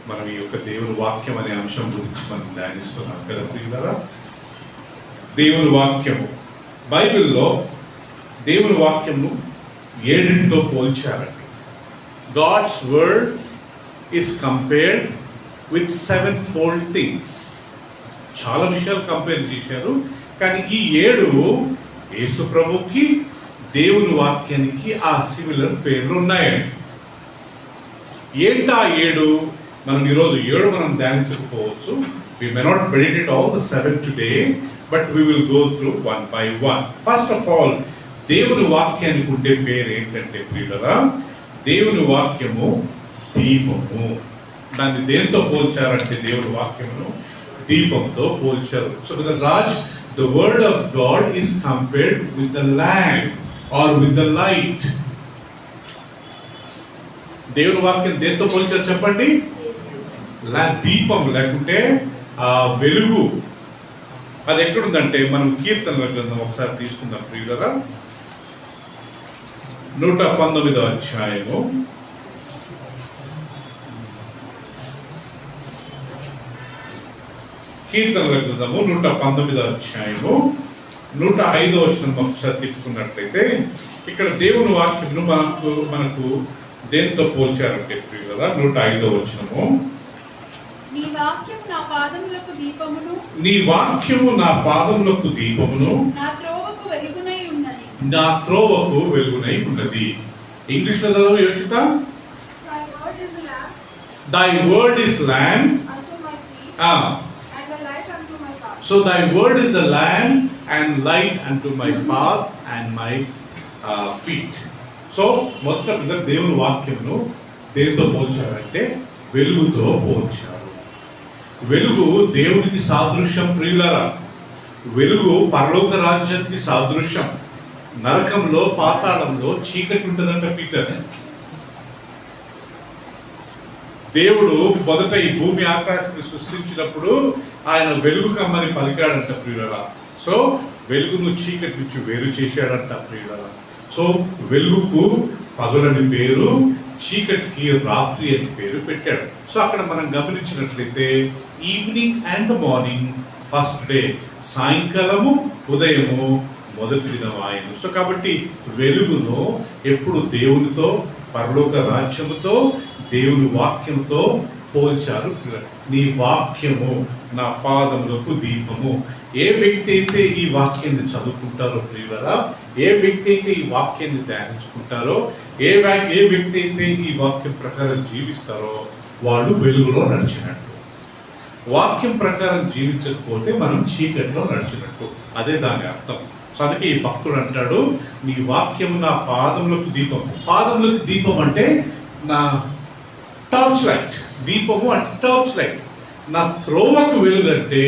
మనం ఈ యొక్క దేవుని వాక్యం అనే అంశం గురించి మనం ధ్యానిస్తున్నాం కదా ప్రియులారా. దేవుని వాక్యము, బైబిల్లో దేవుని వాక్యము 7తో పోల్చారండి. God's word is compared with 7-fold things. చాలా విషయాలు కంపేర్ చేశారు. కానీ ఈ 7 యేసు ప్రభుకి, దేవుని వాక్యానికి ఆ సిమిలర్ పేర్లు ఉన్నాయండి. ఏంటి ఆ 7? మనం ఈరోజు 7 మనం ధ్యానించకపోవచ్చు. We may not meditate all the 7 today, but we will go through one by one. First of all, దేవుని వాక్యానికి ఉండే పేరు ఏంటంటే ప్రియులారా, దేవుని వాక్యము దీపము. దాన్ని దేంతో పోల్చారంటే దేవుని వాక్యమును దీపంతో పోల్చారు. So brother Raj, the word of God is compared with the lamp or with the light. దేవుని వాక్యం దేంతో పోల్చారు చెప్పండి? దీపం, లేకుంటే వెలుగు. అది ఎక్కడుందంటే మనం కీర్తనల గ్రంథం ఒకసారి తీసుకుందాం ప్రియులారా. 119వ అధ్యాయము కీర్తనల గ్రంథము 119వ అధ్యాయము 105వ వచనం ఒకసారి తీసుకున్నట్లయితే ఇక్కడ దేవుని వాక్యమును మనకు దేంతో పోల్చారంటే ప్రియులారా, 105వ వచనము, నీ వాక్యము నా పాదములకు దీపమును, నీ వాక్యము నా పాదములకు దీపమును, నా త్రోవకు వెలుగునై ఉన్నది. నా త్రోవకు వెలుగునై ఉన్నది. ఇంగ్లీష్ లో చదువు యోషిత. Thy word is a lamp Thy word is lamp unto my feet, and a light unto my path. So thy word is a lamp and light unto my path and my feet. So మొదట దేవుని వాక్యమును దేనితో పోల్చారంటే వెలుగుతో పోల్చారు. వెలుగు దేవునికి సాదృశ్యం ప్రియులారా. వెలుగు పరలోక రాజ్యానికి సాదృశ్యం. నరకంలో, పాతాళంలో చీకటి ఉంటుందంట పీటర్. దేవుడు మొదట ఈ భూమి ఆకాశాన్ని సృష్టించినప్పుడు ఆయన వెలుగు కమ్మని పలికాడంట ప్రియులారా. సో వెలుగును చీకటి నుంచి వేరు చేశాడంట ప్రియులారా. సో వెలుగుకు పగలని పేరు, చీకటికి రాత్రి అని పేరు పెట్టాడు. సో అక్కడ మనం గమనించినట్లయితే evening and morning, first day, సాయంకాలము, ఉదయము, మొదటి దినం ఆయన. సో కాబట్టి వెలుగును ఎప్పుడు దేవునితో, పరలోక రాజ్యముతో, దేవుని వాక్యంతో పోల్చారు. నీ వాక్యము నా పాదములకు దీపము. ఏ వ్యక్తి అయితే ఈ వాక్యాన్ని చదువుకుంటారో ప్రియులారా, ఏ వ్యక్తి అయితే ఈ వాక్యాన్ని ధ్యానించుకుంటారో, ఏ వ్యక్తి అయితే ఈ వాక్యం ప్రకారం జీవిస్తారో వాళ్ళు వెలుగులో నడిచినట్టు. వాక్యం ప్రకారం జీవించకపోతే మనం చీకటిలో నడిచినట్టు. అదే దాని అర్థం. సో అందుకే ఈ భక్తుడు అంటాడు, నీ వాక్యం నా పాదములకు దీపం. పాదములకు దీపం అంటే నా టార్చ్ లైట్. దీపము అంటే టార్చ్ లైట్. నా త్రోవకు వెలుగు అంటే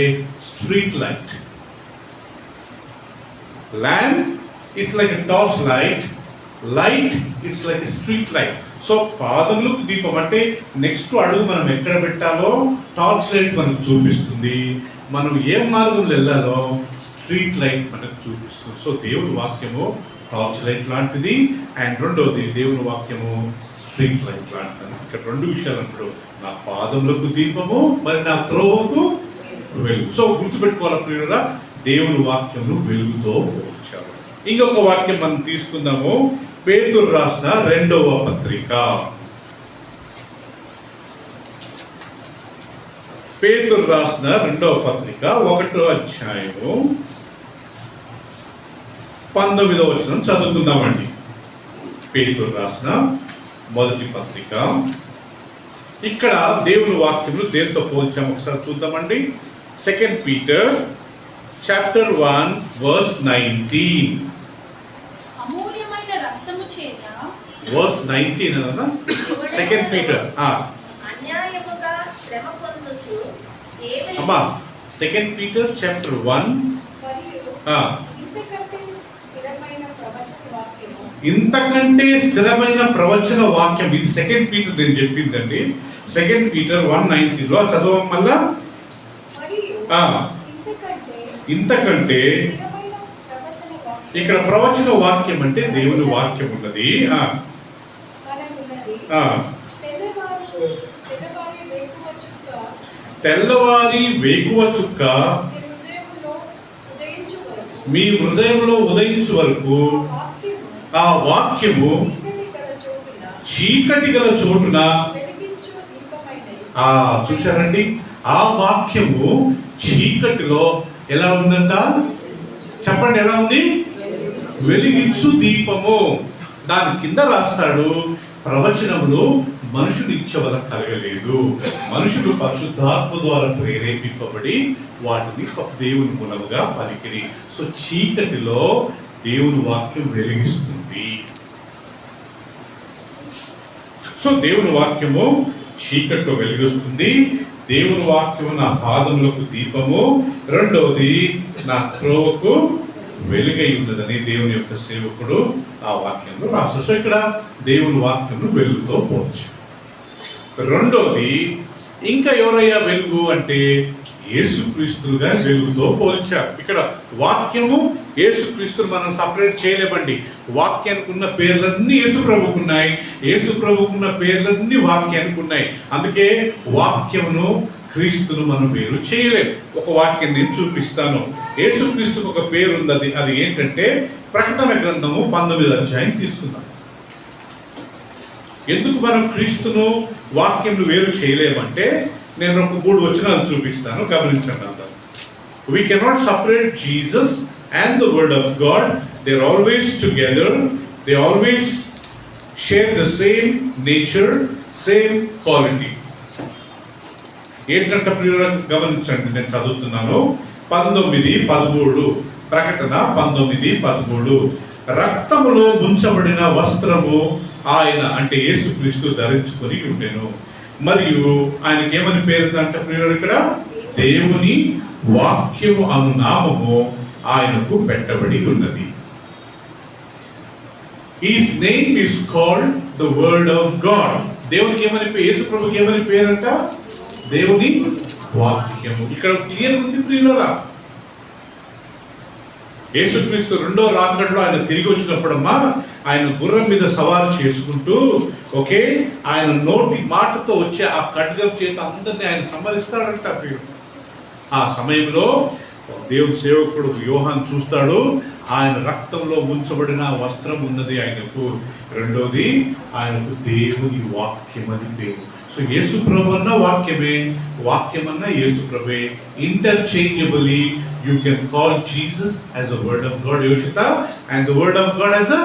street light. Lamp it's like a torch light, light it's like a street light. So పాదములకు దీపం అంటే నెక్స్ట్ అడుగు మనం ఎక్కడ పెట్టాలో టార్చ్ లైట్ మనకు చూపిస్తుంది. మనం ఏ మార్గంలో వెళ్ళాలో స్ట్రీట్ లైట్ మనకు చూపిస్తుంది. సో దేవుని వాక్యము టార్చ్ లైట్ లాంటిది, అండ్ రెండోది దేవుని వాక్యము స్ట్రీట్ లైట్ లాంటిది. ఇక్కడ 2 విషయాలు అంటాడు, నా పాదములకు దీపము, మరి నా త్రోవకు వెలుగు. సో గుర్తుపెట్టుకోవాలి ప్రియులారా, దేవుని వాక్యము వెలుగుతో పోల్చారు. ఇంకొక వాక్యం మనం తీసుకుందాము, పేతురు రాసిన 2వ పత్రిక. పేతురు రాసిన 2వ పత్రిక 1వ అధ్యాయము 19వ వచనం చదువుకుందామండి. పేతురు రాసిన మొదటి పత్రిక. ఇక్కడ దేవుని వాక్యములు దేంతో పోల్చాము ఒకసారి చూద్దామండి. 2 పీటర్ చాప్టర్ 1 వర్స్ 19. అమూల్యమైన రక్తము చేత, వర్స్ 19 అన్న 2 పీటర్. అన్యాయముగా శ్రమ పొందుచు అమ్మా 2 పీటర్ చాప్టర్ 1 ఇంతకంటే స్థిరమైన ప్రవచన వాక్యం. ఇది 2 పీటర్ నేను చెప్పిందండి. 2 పీటర్ 1:19 చదవం మళ్ళా. ఇంతకంటే ఇక్కడ ప్రవచన వాక్యం అంటే దేవుని వాక్యం ఉన్నది. తెల్లవారి వేకువ చుక్క మీ హృదయంలో ఉదయించు వరకు ఆ వాక్యము చీకటి గల చోటున చూశారండి, ఆ వాక్యము చీకటిలో ఎలా ఉందంట? చెప్పండి, ఎలా ఉంది? వెలిగించు దీపము. దాని కింద రాస్తాడు, ప్రవచనములు మనుషుడు ఇచ్చ వల్ల కలగలేదు, మనుషుడు పరిశుద్ధాత్మ ద్వారా ప్రేరేపింపబడి వాటిని దేవుని మూలముగా పలికిరి. సో చీకటిలో దేవుని వాక్యం వెలిగిస్తుంది. సో దేవుని వాక్యము చీకట్లో వెలిగిస్తుంది. దేవుని వాక్యము నా పాదములకు దీపము, రెండవది నా త్రోవకు వెలుగై ఉన్నదని దేవుని యొక్క సేవకుడు ఆ వాక్యంలో రాశారు. సో ఇక్కడ దేవుని వాక్యము వెలుగుతో పోల్చు. రెండోది, ఇంకా ఎవరయ్యా వెలుగు అంటే యేసుక్రీస్తుగా వెలుగుతో పోల్చారు. ఇక్కడ వాక్యము యేసుక్రీస్తును మనం సపరేట్ చేయలేమండి. వాక్యానికి ఉన్న పేర్లన్నీ యేసు ప్రభుకున్నాయి, యేసు ప్రభుకున్న పేర్లన్నీ వాక్యానికి ఉన్నాయి. అందుకే వాక్యమును క్రీస్తును మనం వేరు చేయలేము. ఒక వాక్యం నేను చూపిస్తాను. యేసుక్రీస్తుకు ఒక పేరు ఉంది, అది ఏంటంటే ప్రకటన గ్రంథము 19వ అధ్యాయం తీసుకుందాం. ఎందుకు మనం క్రీస్తును వాక్యంను వేరు చేయలేమంటే నేను ఒక 3 వచనాలు చూపిస్తాను, గమనించండి అందరూ. We cannot separate Jesus and the word of God. They're always together. They always share the same nature, same quality. ఏంటంటే ప్రియులను గమనించండి, నేను చదువుతున్నాను. 19:13 ప్రకటన 19:13 రక్తములో ముంచబడిన వస్త్రము ఆయన అంటే యేసుక్రీస్తు ధరించుకొని ఉండెను. మరియు ఆయనకి ఏమని పేరుందంటే ప్రియులు, ఇక్కడ దేవుని వాక్యము అను నామము ఆయనకు పెట్టబడి ఉన్నది. His name is called the word of God. దేవునికి ఏమని, యేసు ప్రభుకి ఏమని పేరంట? దేవుని వాక్యము. ఇక్కడ క్లియర్ ఉంది ప్రియులరా. యేసుక్రీస్తు రెండో రాకడలో ఆయన తిరిగి వచ్చినప్పుడమ్మా ఆయన గుర్రం మీద సవారు చేసుకుంటూ ఆయన నోటి మాటతో వచ్చే ఆ ఖడ్గం చేత అందరినీ ఆయన సంహరిస్తాడంట ప్రియుడు. ఆ సమయంలో దేవుని సేవకుడు యోహాను చూస్తాడు, ఆయన రక్తంలో ముంచబడిన వస్త్రం ఉన్నది ఆయనకు. రెండోది, ఆయనకు దేవుని వాక్యం అని పేరు. సో యేసు ప్రభు అన్న వాక్యమే, వాక్యమన్న యేసు ప్రభే. ఇంటర్చేంజబుల్లీ you can call Jesus as a word of God, Yoshita, and the word of God as a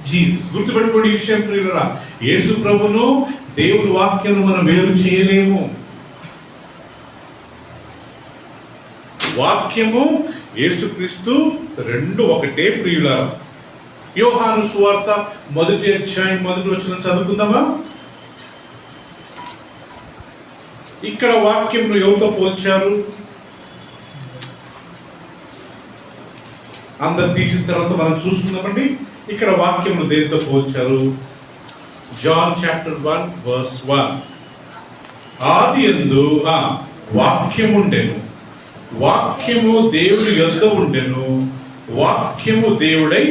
Jesus. గుర్తుపెట్టుకోండి ఈ విషయం ప్రియులారా. యేసు ప్రభును దేవుని వాక్యం మనం వేరు చేయలేము. వాక్యము యేసుక్రీస్తు రెండు ఒకటే ప్రియులారా. యోహాను సువార్త 1వ అధ్యాయం 1వ వచనం చదువుకుందామా? ఇక్కడ వాక్యంను ఎవరితో పోల్చారు? అందరు తీసిన తర్వాత మనం చూసుకుందామండి. ఇక్కడ వాక్యమును దేనితో పోల్చారు? జాన్ చాప్టర్ 1:1 ఆదియందు వాక్యముండెను, వాక్యము దేవుని యొద్ద ఉండెను, వాక్యము దేవుడై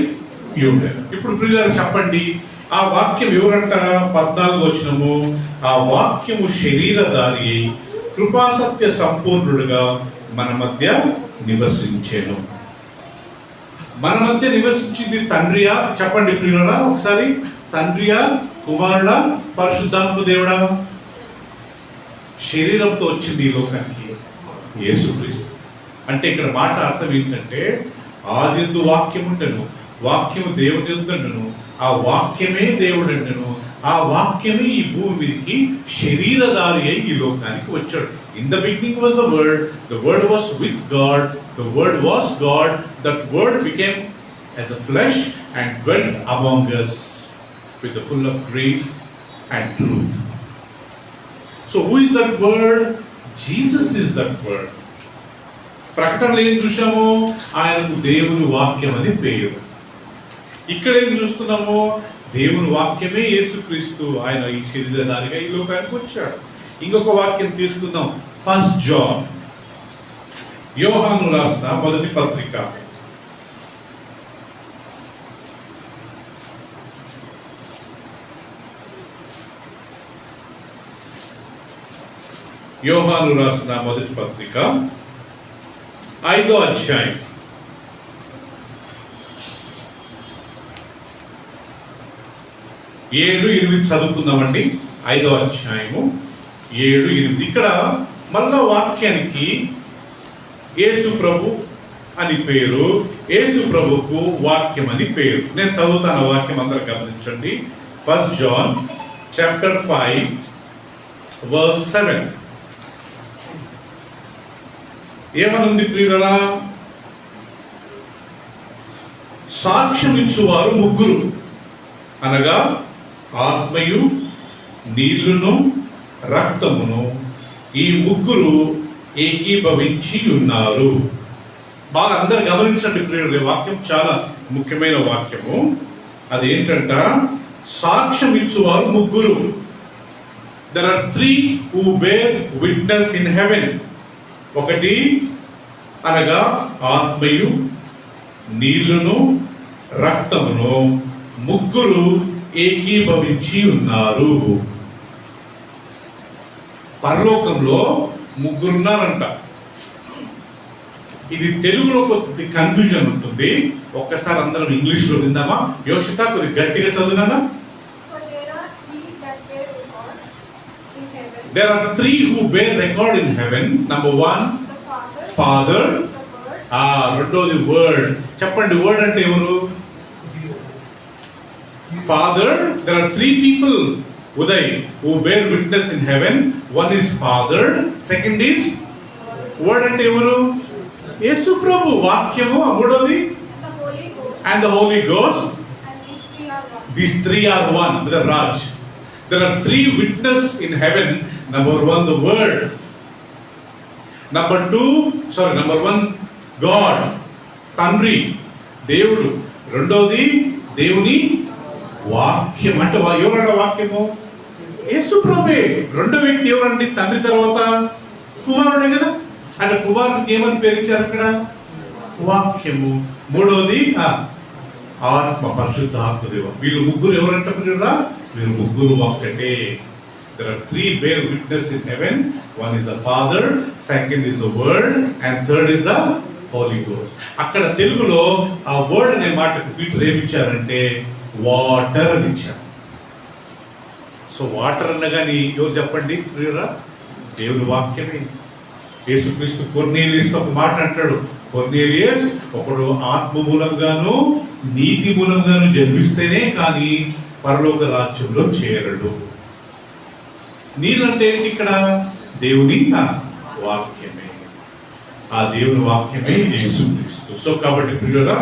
ఉండెను. ఇప్పుడు ప్రియులారా చెప్పండి, ఆ వాక్యం ఎవరంట? 14వ వచనము, ఆ వాక్యము శరీరధారి అయి కృపాసత్య సంపూర్ణుడుగా మన మధ్య నివసించెను. మన మధ్య నివసించింది తండ్రియా? చెప్పండి ప్రియులారా ఒకసారి. తండ్రియా, కుమారుడా, పరిశుద్ధాత్మ దేవుడా? శరీరంతో వచ్చింది ఈ లోకానికి యేసుక్రీస్తు. అంటే ఇక్కడ మాట అర్థం ఏంటంటే, ఆదియందు వాక్యం ఉండెను, వాక్యము దేవుని యొద్దను, ఆ వాక్యమే దేవుడు అండెను, ఆ వాక్యమే ఈ భూమి మీదకి శరీరధారి అయి ఈ లోకానికి వచ్చాడు. In the beginning was the word was with God, the word was God, that word became as a flesh and dwelt among us with the full of grace and truth. So who is that word? Jesus is that word. ప్రకటనలో ఏం చూసాము? ఆయనకు దేవుని వాక్యం అని పేరు. ఇక్కడ ఏం చూస్తున్నాము? దేవుని వాక్యమే యేసుక్రీస్తు, ఆయన ఈ శరీరధారిగా ఈ లోకానికి వచ్చాడు. ఇంకొక వాక్యం తీసుకుందాం. 1 జాన్, యోహాను రాసిన 1వ పత్రిక 1 యోహాను రాసిన మొదటి పత్రిక 5వ అధ్యాయం 7-8 చదువుకుందామండి. 5వ అధ్యాయము 7-8. ఇక్కడ మళ్ళా వాక్యానికి యేసు ప్రభు అని పేరు, యేసు ప్రభుకు వాక్యం అని పేరు. నేను చదువుతాను వాక్యం, అందరూ గమనించండి. 1 John chapter 5 verse 7. ఏమనుంది ప్రియులారా? సాక్ష్యం ఇచ్చువారు ముగ్గురు, అనగా ఆత్మయు నీళ్లును రక్తమును, ఈ ముగ్గురు ఏకీభవించి ఉన్నారు. బాగా అందరు గమనించండి ప్రియుల, వాక్యం చాలా ముఖ్యమైన వాక్యము. అదేంటంట, సాక్ష్యం ఇచ్చువారు ముగ్గురు. There are 3 who bear witness in heaven. ఒకటి అనగా ఆత్మయు నీళ్లును రక్తమును, ముగ్గురు ఏకీభవించి ఉన్నారు. పరలోకంలో ముగ్గురున్నారంట. ఇది తెలుగులో కొద్ది కన్ఫ్యూజన్ ఉంటుంది. ఒక్కసారి అందరం ఇంగ్లీష్ లో విందామా? యోషిత కొద్ది గట్టిగా చదువునానా? There are 3 who bear record in heaven. Number 1, Father. రెండోది వర్డ్. చెప్పండి, వర్డ్ అంటే ఎవరు? Father. There are 3 people, Uday, who bear witness in heaven. One is Father. Second is word అంటే ఎవరు? యేసు ప్రభు, వాక్యము. మూడోది and the Holy Ghost. These 3 are one with the Raj. There are 3 witness in heaven. Number 1, the word. Number 1, God, తండ్రి, దేవుడు. రెండోది దేవుని వాక్యం. అంటే ఎవరన్నా వాక్యము? యేసు ప్రభువే. రెండో వ్యక్తి ఎవరండి? తండ్రి తర్వాత కుమారుడే కదా. అంటే కుమారుడికి ఏమని పేరు ఇచ్చారు అక్కడ? వాక్యము. మూడోది ఆత్మ, పరిశుద్ధాత్మ దేవ. వీళ్ళు ముగ్గురు ఎవరంట ప్రియురా? వీరు ముగ్గురు ఒక్కటే. There are 3 bear witness in heaven. One is the Father, second is the Word, and third is the Holy Ghost. అక్కడ తెలుగులో ఆ వర్డ్ అనే మాటకు పీటర్ ఏమిచ్చారంటే వాటర్ అని ఇచ్చారు. సో వాటర్ అనగాని ఎవరు చెప్పండి ప్రియురా? దేవుని వాక్యమే. యేసుక్రీస్తు కొర్నేలియస్తో ఒక మాట అంటాడు. కొర్నేలియస్ ఒకడు ఆత్మ మూలంగాను నీతి మూలంగాను జన్మిస్తేనే కానీ పరలోక రాజ్యంలో చేరడు. నీళ్ళంటే ఏంటి ఇక్కడ? దేవుని వాక్యమే. ఆ దేవుని వాక్యమే యేసుక్రీస్తు. సో కాబట్టి ప్రియులారా,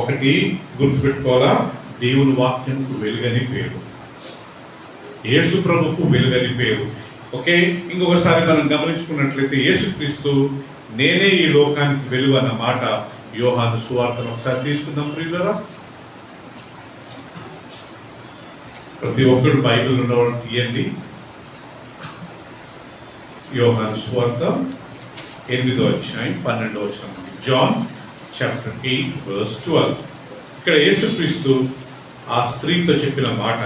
ఒకటి గుర్తుపెట్టుకోవాలా, దేవుని వాక్యంకు వెలుగని పేరు, యేసు ప్రభుకు వెలుగని పేరు. ఓకే, ఇంకొకసారి మనం గమనించుకున్నట్లయితే యేసుక్రీస్తు నేనే ఈ లోకానికి వెలుగు అన్న మాట యోహాను సువార్తను ఒకసారి తీసుకుందాం ప్రియులారా. ప్రతి ఒక్కరు బైబిల్ ఉన్నవాడు తీయండి. యోహాను సువార్త 8వ అధ్యాయం 12వ వచనం. John chapter 8 verse 12. ఇక్కడ యేసుక్రీస్తు ఆ స్త్రీతో చెప్పిన మాట.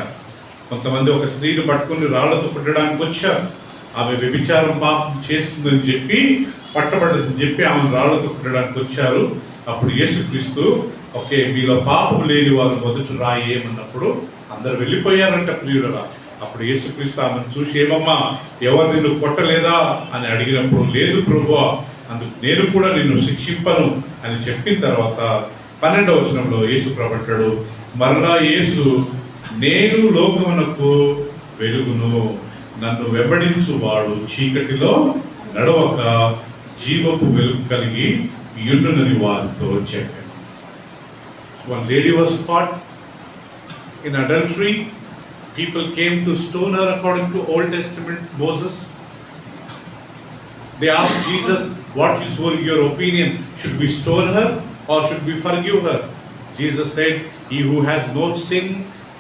కొంతమంది ఒక స్త్రీని పట్టుకుని రాళ్లతో కొట్టడానికి వచ్చారు. ఆమె వ్యభిచారం పాపం చేస్తుందని చెప్పి, పట్టబడ్డదని చెప్పి ఆమెను రాళ్లతో కొట్టడానికి వచ్చారు. అప్పుడు యేసుక్రీస్తు, ఓకే, మీలో పాపం లేని వారు మొదటి రాయి ఏమన్నప్పుడు అందరు వెళ్ళిపోయారంట ప్రియులరా. అప్పుడు యేసుక్రీస్తు ఆమెను చూసి, ఏమమ్మా, ఎవరు నిన్ను కొట్టలేదా అని అడిగినప్పుడు, లేదు ప్రభువా, అందుకు నేను కూడా నిన్ను శిక్షింపను అని చెప్పిన తర్వాత 12వ వచనంలో యేసు ప్రభు మరలా యేసు, నేను లోకమునకు వెలుగును, నన్ను వెంబడించు వాడు చీకటిలో నడవక జీవపు వెలుగు కలిగి యుండునని వారితో చెప్పాను. One lady was caught in adultery. People came to stone her according to Old Testament Moses. They asked Jesus, what is your opinion? Should we stone her or should we forgive her? Jesus said, he who has no sin,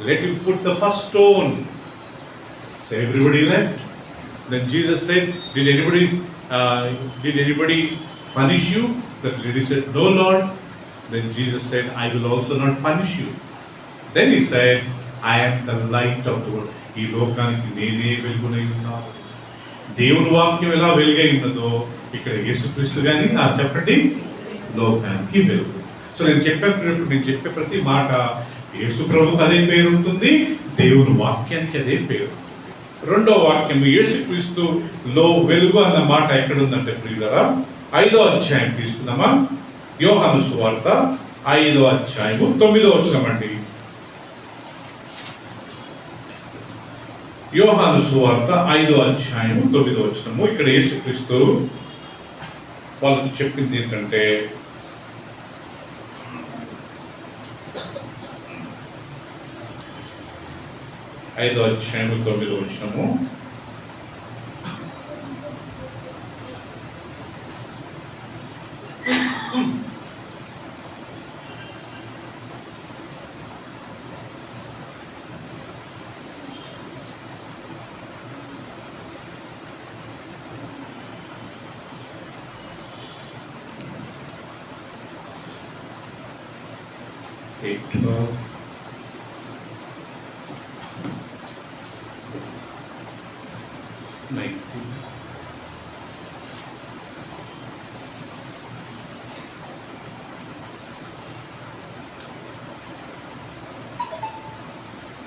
let him put the first stone. So everybody left. Then Jesus said, did anybody punish you? The lady said, no Lord. Then Jesus said, I will also not punish you. Then he said, I am the light of the world. ఈ లోకానికి నేనే వెలుగునై ఉన్నాను. దేవుని వాక్యం ఎలా వెలుగై ఉన్నదో ఇక్కడ యేసుక్రీస్తు కానీ చెప్పండి లోకానికి వెలుగు. సో నేను చెప్పే ప్రతి మాట యేసు ప్రభువుకి అదే పేరు ఉంటుంది, దేవుని వాక్యానికి అదే పేరు ఉంటుంది. రెండో వాక్యం యేసుక్రీస్తు లో వెలుగు అన్న మాట ఎక్కడ ఉందంటే ప్రియులారా 5వ అధ్యాయం తీసుకుందామా. యోహాను సువార్త 5వ అధ్యాయము 9వ వచనమండి. యోహాను సువార్త 5వ అధ్యాయము 9వ వచనము. ఇక్కడ యేసుక్రీస్తు వాళ్ళతో చెప్పింది ఏంటంటే, ఐదో అధ్యాయము 9వ వచనము.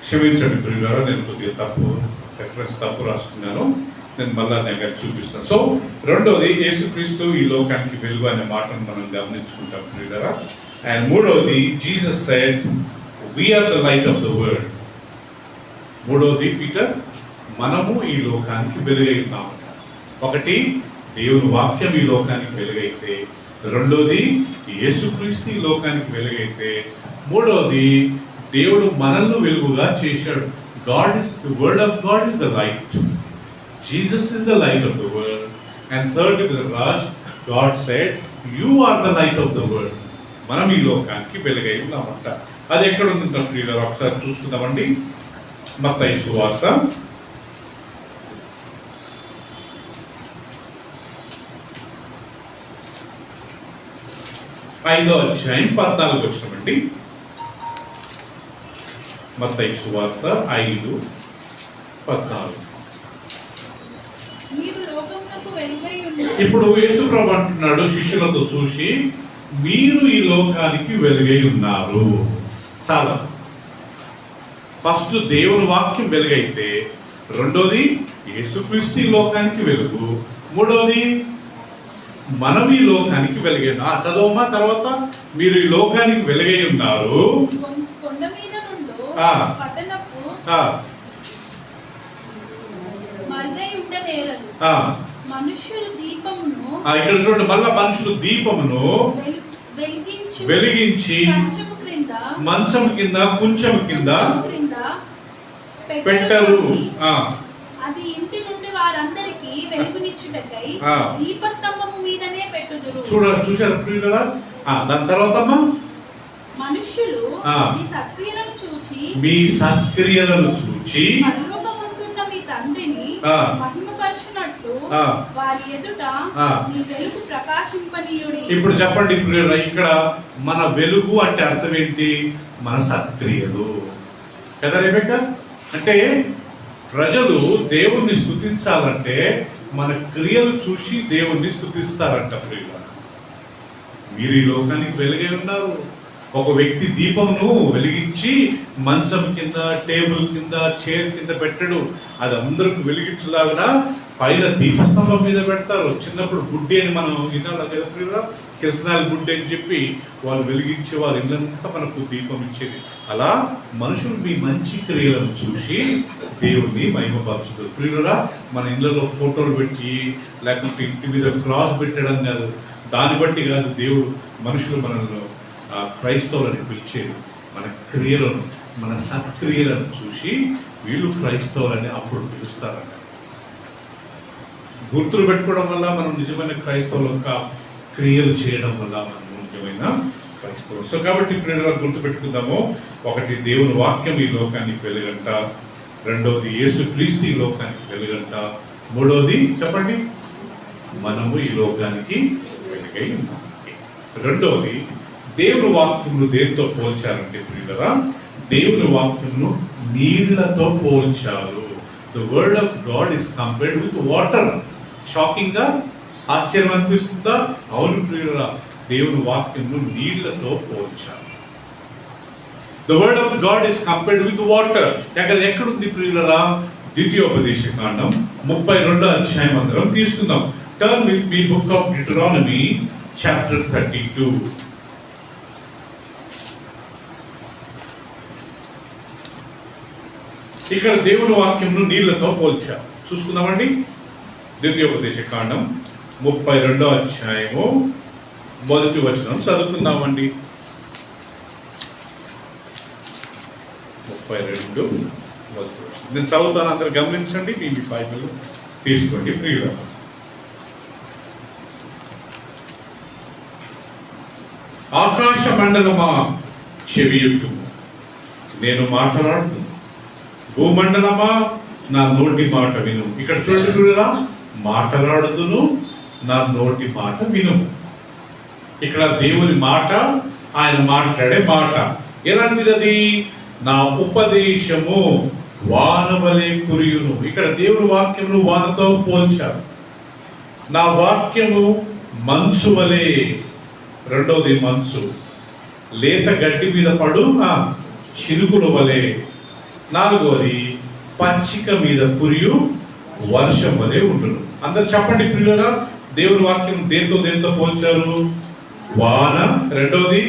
క్షమించండి ప్రియులారా, నేను కొద్దిగా రెఫరెన్స్ తప్పు రాసుకున్నాను. నేను మళ్ళా దగ్గర చూపిస్తాను. సో రెండోది యేసుక్రీస్తు ఈ లోకానికి వెలుగు అనే మాటను మనం గమనించుకుంటాం ప్రియులారా. అండ్ మూడోది Jesus said we are the light of the world. మూడోది పీటర్, మనము ఈ లోకానికి వెలుగై ఉన్నాము. ఒకటి దేవుని వాక్యం ఈ లోకానికి వెలుగైతే, రెండోది యేసుక్రీస్తు ఈ లోకానికి వెలుగైతే, మూడోది దేవుడు మనల్ని వెలుగుగా చేశాడు. God is the word of God is the light, Jesus is the light of the world. And third రాజ్ God said you are the light of the world. మనం ఈ లోకానికి వెలుగై ఉన్నామంట. అది ఎక్కడ ఉందంటే ప్రియులారా ఒకసారి చూసుకుందామండి. మత్తయి సువార్త 5వ అధ్యాయం 14వ వచనమండి. మత్తయి సువార్త 5:14. ఇప్పుడు యేసు ప్రభు అంటున్నాడు శిష్యులతో చూసి, మీరు ఈ లోకానికి వెలుగై ఉన్నారు. చాలా ఫస్ట్ దేవుని వాక్యం వెలుగైతే, రెండోది యేసుక్రీస్తు ఈ లోకానికి వెలుగు, మూడోది మనం ఈ లోకానికి వెలుగై ఉన్నారు. చదవమా తర్వాత. మీరు ఈ లోకానికి వెలుగై ఉన్నారు. ఇక్కడ చూడండి, మళ్ళా మనుషులు దీపమును వెలిగించి మంచం కింద కుంచం కింద పెట్టరు. అది ఇంటి నుండి వారందరికీ వెలుగునిచ్చుటకై దీపస్తంభము మీదనే పెట్టుదురు. చూశారు ప్రియులారా. దాని తర్వాత మనుష్యులు మీ సత్క్రియలను చూచి పరలోకమందున్న మీ తండ్రిని మహిమపరచునట్లు వారి ఎదుట మీ వెలుగు ప్రకాశింపనీయుడి. ఇప్పుడు చెప్పండి ప్రియులారా, ఇక్కడ మన వెలుగు అంటే అర్థం ఏంటి? మన సత్క్రియలు కదా రెబెక్కా. అంటే ప్రజలు దేవుణ్ణి స్తుతించాలంటే మన క్రియలు చూసి దేవుణ్ణి స్తుతిస్తారంట ప్రియులారా. మీరు ఈ లోకానికి వెలుగై ఉన్నారు. ఒక వ్యక్తి దీపమును వెలిగించి మంచం కింద, టేబుల్ కింద, చైర్ కింద పెట్టడు. అది అందరికి వెలిగించులాగా పైన దీపస్తంభం మీద పెడతారు. చిన్నప్పుడు బుడ్డి అని మనం వినాలి కదా ప్రియులారా, కిరసనాలు బుడ్డి అని చెప్పి వాళ్ళు వెలిగించే వారు ఇల్లంతా మనకు దీపం ఇచ్చేది. అలా మనుషులు మీ మంచి క్రియలను చూసి దేవుణ్ణి మహిమపరచుతారు ప్రియులారా. మన ఇళ్ళలో ఫోటోలు పెట్టి లేకపోతే ఇంటి మీద క్రాస్ పెట్టడం కాదు, దాన్ని బట్టి కాదు దేవుడు మనుషులు మనల్ని క్రైస్తవులని పిలిచేది. మన క్రియలను, మన సత్క్రియలను చూసి వీళ్ళు క్రైస్తవులని అప్పుడు పిలుస్తారన్న. గుర్తులు పెట్టుకోవడం వల్ల మనం నిజమైన క్రైస్తవుల యొక్క క్రియలు చేయడం వల్ల మనం నిజమైన క్రైస్తవులు. సో కాబట్టి ప్రియులారా గుర్తు పెట్టుకుందాము. ఒకటి దేవుని వాక్యం ఈ లోకానికి వెలుగంట, రెండోది యేసుక్రీస్తు ఈ లోకానికి వెలుగంట, మూడోది చెప్పండి మనము ఈ లోకానికి వెలుగై ఉన్నాము. రెండోది దేవుని వాక్యమును దేనితో పోల్చారంటే ప్రియులారా, దేవుని వాక్యమును నీళ్లతో పోల్చారు. The word of God is compared with water. Shocking గా, ఆశ్చర్యం అనిపిస్తుందా? అవును ప్రియులారా, దేవుని వాక్యంను నీళ్లతో పోల్చారు. The word of God is compared with water. ఎక్కడుంది ప్రియులారా? ద్వితీయోపదేశ కాండం 32వ అధ్యాయం అందరం తీసుకుందాం. Turn with me book of డిటరానమీ chapter 32. ఇక్కడ దేవుని వాక్యంను నీళ్లతో పోల్చారు. చూసుకుందామండి. ద్వితీయోపదేశ కాండం 32వ అధ్యాయము 1వ వచనం చదువుకుందామండి. 32 నేను చదువుతాను, అందరు గమనించండి. మీ బైబిల్ తీసుకోండి ప్రియులారా. ఆకాశ మండలమా చెవియొగ్గుము, నేను మాట్లాడుతున్నాను. భూమండలమా నా నోటి మాట విను. ఇక్కడ చూడండి ప్రియులారా, మాట్లాడుదును, నా నోటి మాట విను. ఇక్కడ దేవుని మాట, ఆయన మాట్లాడే మాట ఎలాంటిది? అది నా ఉపదేశము వానవలే కురియును. ఇక్కడ దేవుని వాక్యమును వానతో పోల్చారు. నా వాక్యము మంచు వలె. రెండోది మంచు, లేత గడ్డి మీద పడు చినుకుల వలె. నాలుగోది పచ్చిక మీద కురియు వర్షం వలె ఉండును. అందరు చెప్పండి ప్రియులారా, దేవుని వాక్యం దేంతో పోల్చారు? వాన. రెండోది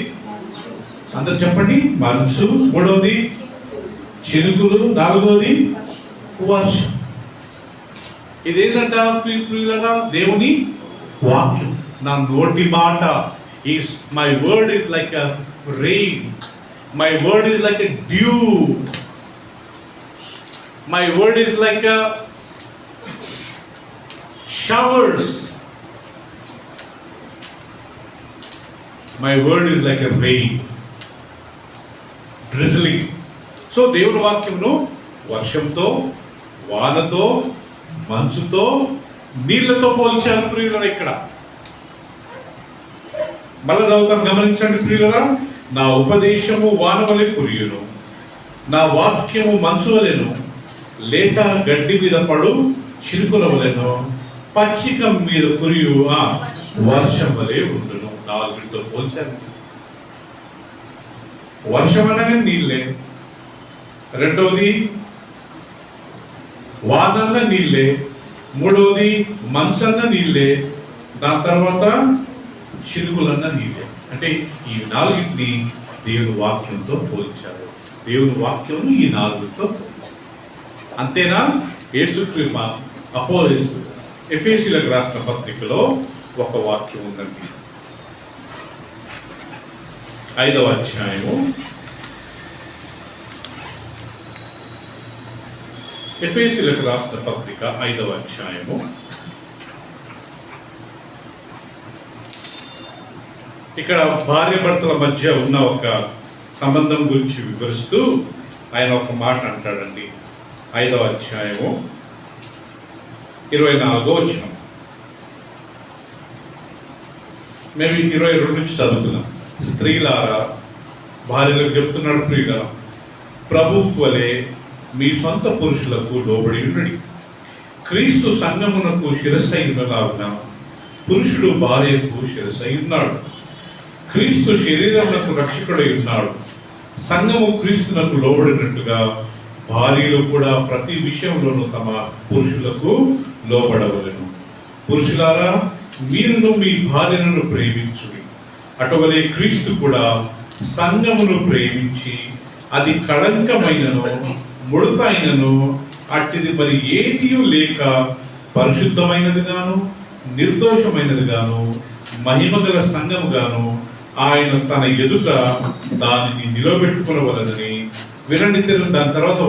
అందరు చెప్పండి, మంచు. మూడవది చినుకులు. నాలుగోది వర్షం. ఇదేంటంట ప్రియులారా? దేవుని వాక్యం. నా నోటి మాట is my word is like a rain, my word is like a dew, my word is like a showers, my word is like a rain drizzling. So దేవుని వాక్యమును వర్షంతో, వానతో, మంచుతో, నీళ్లతో పోల్చారు ప్రియులారా. ఇక్కడ మళ్ళా చదువుతాం, గమనించండి ప్రియులారా. నా ఉపదేశము వాన వలె కురియును, నా వాక్యము మంచు వలెను, లేత గడ్డి మీద పడు చినుకుల వలెను, పచ్చిక మీద కురియు వర్షం వలె ఉండును. నాలుగుతో పోల్చారు. వర్షం అనగా నీళ్ళే. రెండవది వానన్న నీళ్ళే. మూడవది మంచన్న నీళ్ళే. దాని తర్వాత చిరుగులన్న నీళ్ళే. అంటే ఈ నాలుగింటిని దేవుని వాక్యంతో పోల్చారు. దేవుని వాక్యం ఈ నాలుగుతో అంతేనా? యేసుక్రీస్తు ఎఫెసీయులకు రాసిన పత్రికలో ఒక వాక్యం ఉందండి. 5వ అధ్యాయము, ఎఫెసీయులకు రాసిన పత్రిక 5వ అధ్యాయము. ఇక్కడ భార్య భర్తల మధ్య ఉన్న ఒక సంబంధం గురించి వివరిస్తూ ఆయన ఒక మాట అంటాడండి. 5వ అధ్యాయము 24వ వచనం. మేము 22 నుంచి చదువుకున్నాం. స్త్రీలారా, భార్యలకు చెప్తున్నాడు, ప్రియులారా, ప్రభువు వలె మీ సొంత పురుషులకు లోబడి ఉండండి. క్రీస్తు సంఘమునకు శిరస్సు అయినలాగున పురుషుడు భార్యకు శిరస్సు అయి ఉన్నాడు. క్రీస్తు శరీరమునకు రక్షకుడై ఉన్నాడు. సంఘము క్రీస్తునకు లోబడినట్టుగా భార్యలు కూడా ప్రతి విషయంలోనూ తమ పురుషులకు లోబడవలెను. పురుషులారా, మీరును మీ భార్యలను ప్రేమించుడి. అటువలే క్రీస్తు కూడా సంఘమును ప్రేమించి అది కళంకమైనను ముడత అయినను అట్టిది మరి ఏదీ లేక పరిశుద్ధమైనది గాను నిర్దోషమైనది గాను మహిమగల సంఘము గాను ఆయన తన ఎదుట దానిని నిలబెట్టుకునవలనని వినండి. దాని తర్వాత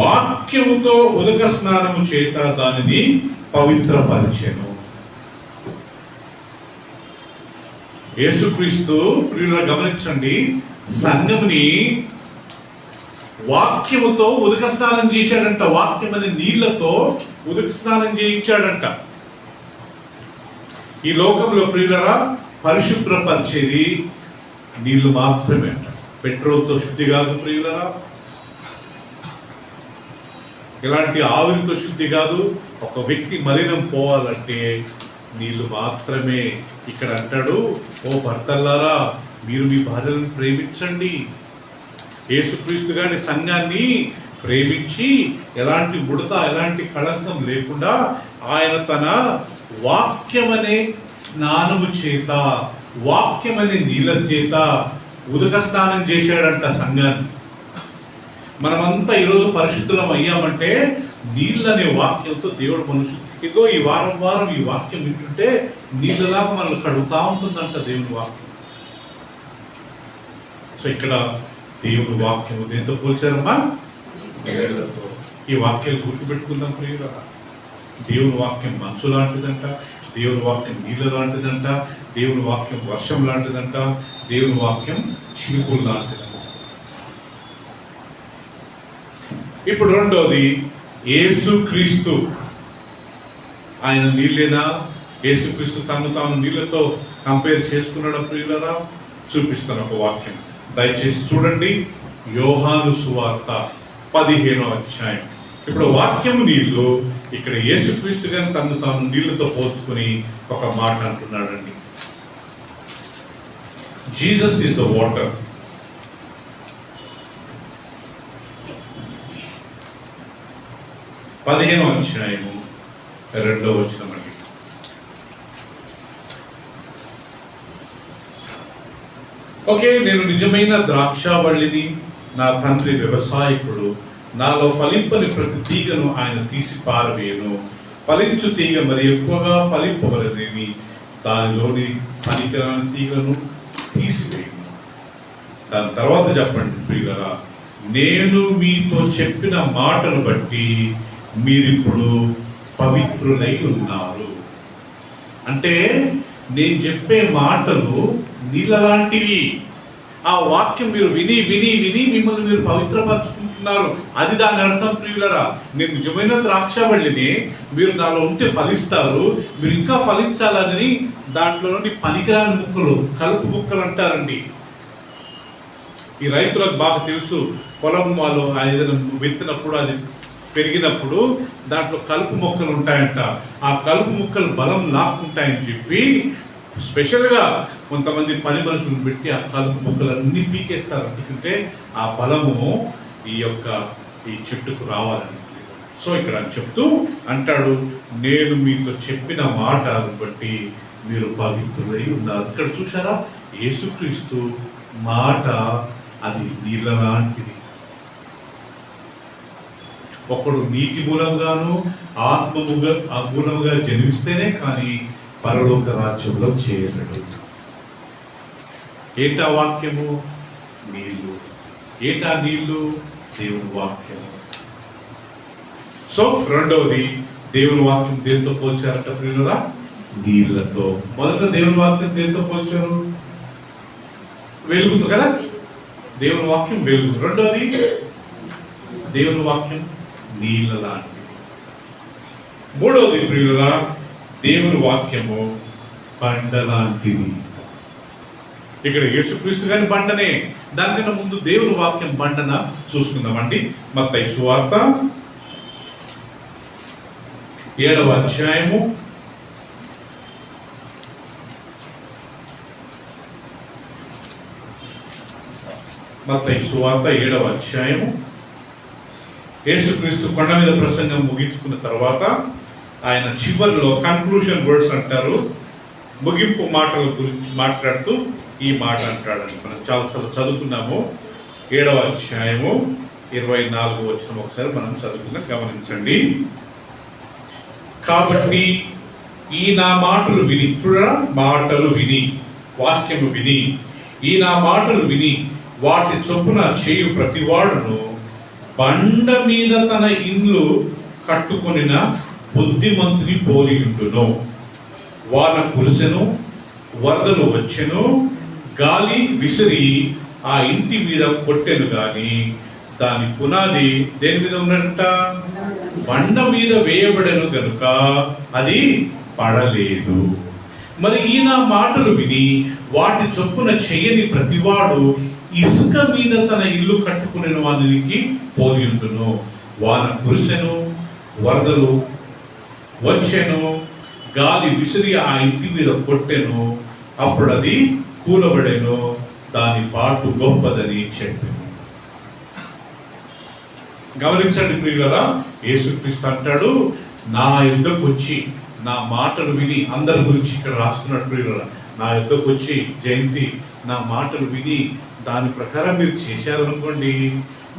వాక్యముతో ఉదక స్నానము చేత దానిని పవిత్రపరిచెను. యేసుక్రీస్తు ప్రియులారా, గమనించండి, సంఘముని వాక్యముతో ఉదక స్నానం చేశాడంట. వాక్యం అనే నీళ్లతో ఉదక స్నానం చేయించాడంట. ఈ లోకంలో ప్రియులారా పరిశుభ్రపరిచేది నీళ్లు మాత్రమే అంట. పెట్రోల్తో శుద్ధి కాదు ప్రియులారా. ఇలాంటి ఆవిరితో శుద్ధి కాదు. ఒక వ్యక్తి మలినం పోవాలంటే నీళ్ళు మాత్రమే. ఇక్కడ అంటాడు, ఓ భర్తల్లారా మీరు మీ భార్యలను ప్రేమించండి. యేసుక్రీస్తు గారి సంఘాన్ని ప్రేమించి ఎలాంటి ముడత ఎలాంటి కళంకం లేకుండా ఆయన తన వాక్యమనే స్నానము చేత, వాక్యమనే నీళ్ళ చేత ఉదక స్నానం చేశాడంట సంఘాన్ని. మనమంతా ఈరోజు పరిశుద్ధులం అయ్యామంటే నీళ్ళనే వాక్యంతో దేవుడు మనుషులు ఇదిగో ఈ వారం వారం ఈ వాక్యం వింటుంటే నీళ్ళలాగా మనల్ని కడుగుతా ఉంటుందంట దేవుని వాక్యం. సో ఇక్కడ దేవుని వాక్యం దేంతో పోల్చారమ్మా? నీళ్ళతో. ఈ వాక్యాలు గుర్తుపెట్టుకుందాం ప్రియులారా. దేవుని వాక్యం మంచు లాంటిదంట, దేవుని వాక్యం నీళ్ళ లాంటిదంట, దేవుని వాక్యం వర్షం లాంటిదంట, దేవుని వాక్యం చినుకులు లాంటిదంట. ఇప్పుడు రెండోది యేసుక్రీస్తు. ఆయన నీళ్ళేనా? యేసుక్రీస్తు తను తాను నీళ్ళతో కంపేర్ చేసుకున్నాడు ప్రియులారా. చూపిస్తాను ఒక వాక్యం, దయచేసి చూడండి. యోహాను సువార్త 15వ అధ్యాయం. ఇప్పుడు వాక్యం నీళ్ళు, ఇక్కడ యేసుక్రీస్తు గారిని తను తాను నీళ్ళతో పోల్చుకుని ఒక మాట అంటున్నాడండి. Jesus is the water. పదిహేనవ అధ్యాయము 2వ వచనం అండి. ఓకే, నేను నిజమైన ద్రాక్షావళిని, నా తండ్రి వ్యవసాయకుడు. నాలో ఫలింపని ప్రతి తీగను ఆయన తీసి పారవేయను. ఫలించు తీగ మరి ఎక్కువగా ఫలింపవలనని దానిలోని పనికిరాని తీగను తీసివేయను. దాని తర్వాత చెప్పండి ప్రియులారా, నేను మీతో చెప్పిన మాటను బట్టి మీరిప్పుడు పవిత్రులై ఉన్నారు. అంటే నేను చెప్పే మాటలు నీళ్ళ లాంటివి. ఆ వాక్యం మీరు విని విని విని మిమ్మల్ని మీరు పవిత్రపరచుకుంటున్నారు. అది దాని అర్థం ప్రియులరా. నేను నిజమైన ద్రాక్షవల్లిని, మీరు నాలో ఉంటే ఫలిస్తారు, మీరు ఇంకా ఫలించాలని దాంట్లో నుండి పనికిరాని ముక్కలు, కలుపు ముక్కలు అంటారండి. ఈ రైతులకు బాగా తెలుసు, పొలం వాళ్ళు ఏదైనా విత్తినప్పుడు అది పెరిగినప్పుడు దాంట్లో కలుపు మొక్కలు ఉంటాయంట. ఆ కలుపు మొక్కలు బలం లాక్కుంటాయని చెప్పి స్పెషల్గా కొంతమంది పని మనుషులను పెట్టి ఆ కలుపు మొక్కలన్నీ పీకేస్తారు. ఎందుకంటే ఆ బలము ఈ చెట్టుకు రావాలని. సో ఇక్కడ చెప్తూ అంటాడు, నేను మీతో చెప్పిన మాటను బట్టి మీరు పవిత్రులై ఉన్నారు. ఇక్కడ చూసారా, యేసుక్రీస్తు మాట అది నీళ్ళ లాంటిది. ఒకడు నీటి మూలంగాను ఆత్మ మూలంగా జన్మిస్తేనే కానీ పరలోక రాజ్యంలో చేయలేడు. ఏంటా వాక్యము? నీళ్ళు. ఏంటా నీళ్ళు? దేవుని వాక్యము. సో రెండవది, దేవుని వాక్యం దేంతో పోల్చారట ప్రియులారా? నీళ్ళతో. మొదట దేవుని వాక్యం దేంతో పోల్చారు? వెలుగుతో కదా. దేవుని వాక్యం వెలుగు. రెండోది దేవుని వాక్యం నీళ్ళ లాంటిది. మూడవది ప్రియులారా, దేవుని వాక్యము బండ లాంటిది. ఇక్కడ యేసుక్రీస్తు గారి బండనే. దానికన్నా ముందు దేవుని వాక్యం బండన చూసుకుందామండి. మత్తయి సువార్త 7వ అధ్యాయము 7వ అధ్యాయము. యేసుక్రీస్తు కొండ మీద ప్రసంగం ముగించుకున్న తర్వాత ఆయన చివరిలో కన్క్లూషన్ వర్డ్స్ అంటారు, ముగింపు మాటల గురించి మాట్లాడుతూ ఈ మాట అంటాడని మనం చాలాసార్లు చదువుకున్నాము. 7వ అధ్యాయము 24వ వచనం ఒకసారి మనం చదువుకున్నాం, గమనించండి. కాబట్టి ఈ నా మాటలు విని, చూడరా, మాటలు విని, వాక్యము విని, ఈ నా మాటలు విని వాటి చొప్పున చేయు ప్రతివాడును బండ మీద తన ఇల్లు కట్టుకొనిన బుద్ధిమంతుని పోలి ఉండును. వాన కురిసెను, వరదలు వచ్చెను, గాలి విసిరి ఆ ఇంటి మీద కొట్టెను గాని దాని పునాది దేని మీద ఉన్నట్ట? బండ మీద వేయబడెను గనుక అది పడలేదు. మరి ఈయన మాటలు విని వాటి చొప్పున చెయ్యని ప్రతివాడు ఇసుక మీద తన ఇల్లు కట్టుకునే వానికి పోలి ఉండును. వాన కురిసెను, వరదలు వచ్చెను, గాలి విసిరి ఆ ఇంటి మీద కొట్టెను, అప్పుడు అది కూలబడెను, దాని పాటు గొప్పదని చెప్పెను. గమనించండి ప్రియులారా, యేసుక్రీస్తు అంటాడు, నా యుద్ధకు వచ్చి నా మాటలు విని, అందరి గురించి ఇక్కడ రాస్తున్నట్టు ప్రియులారా, నా యుద్ధకు వచ్చి జయంతి నా మాటలు విని దాని ప్రకారం మీరు చేశారనుకోండి,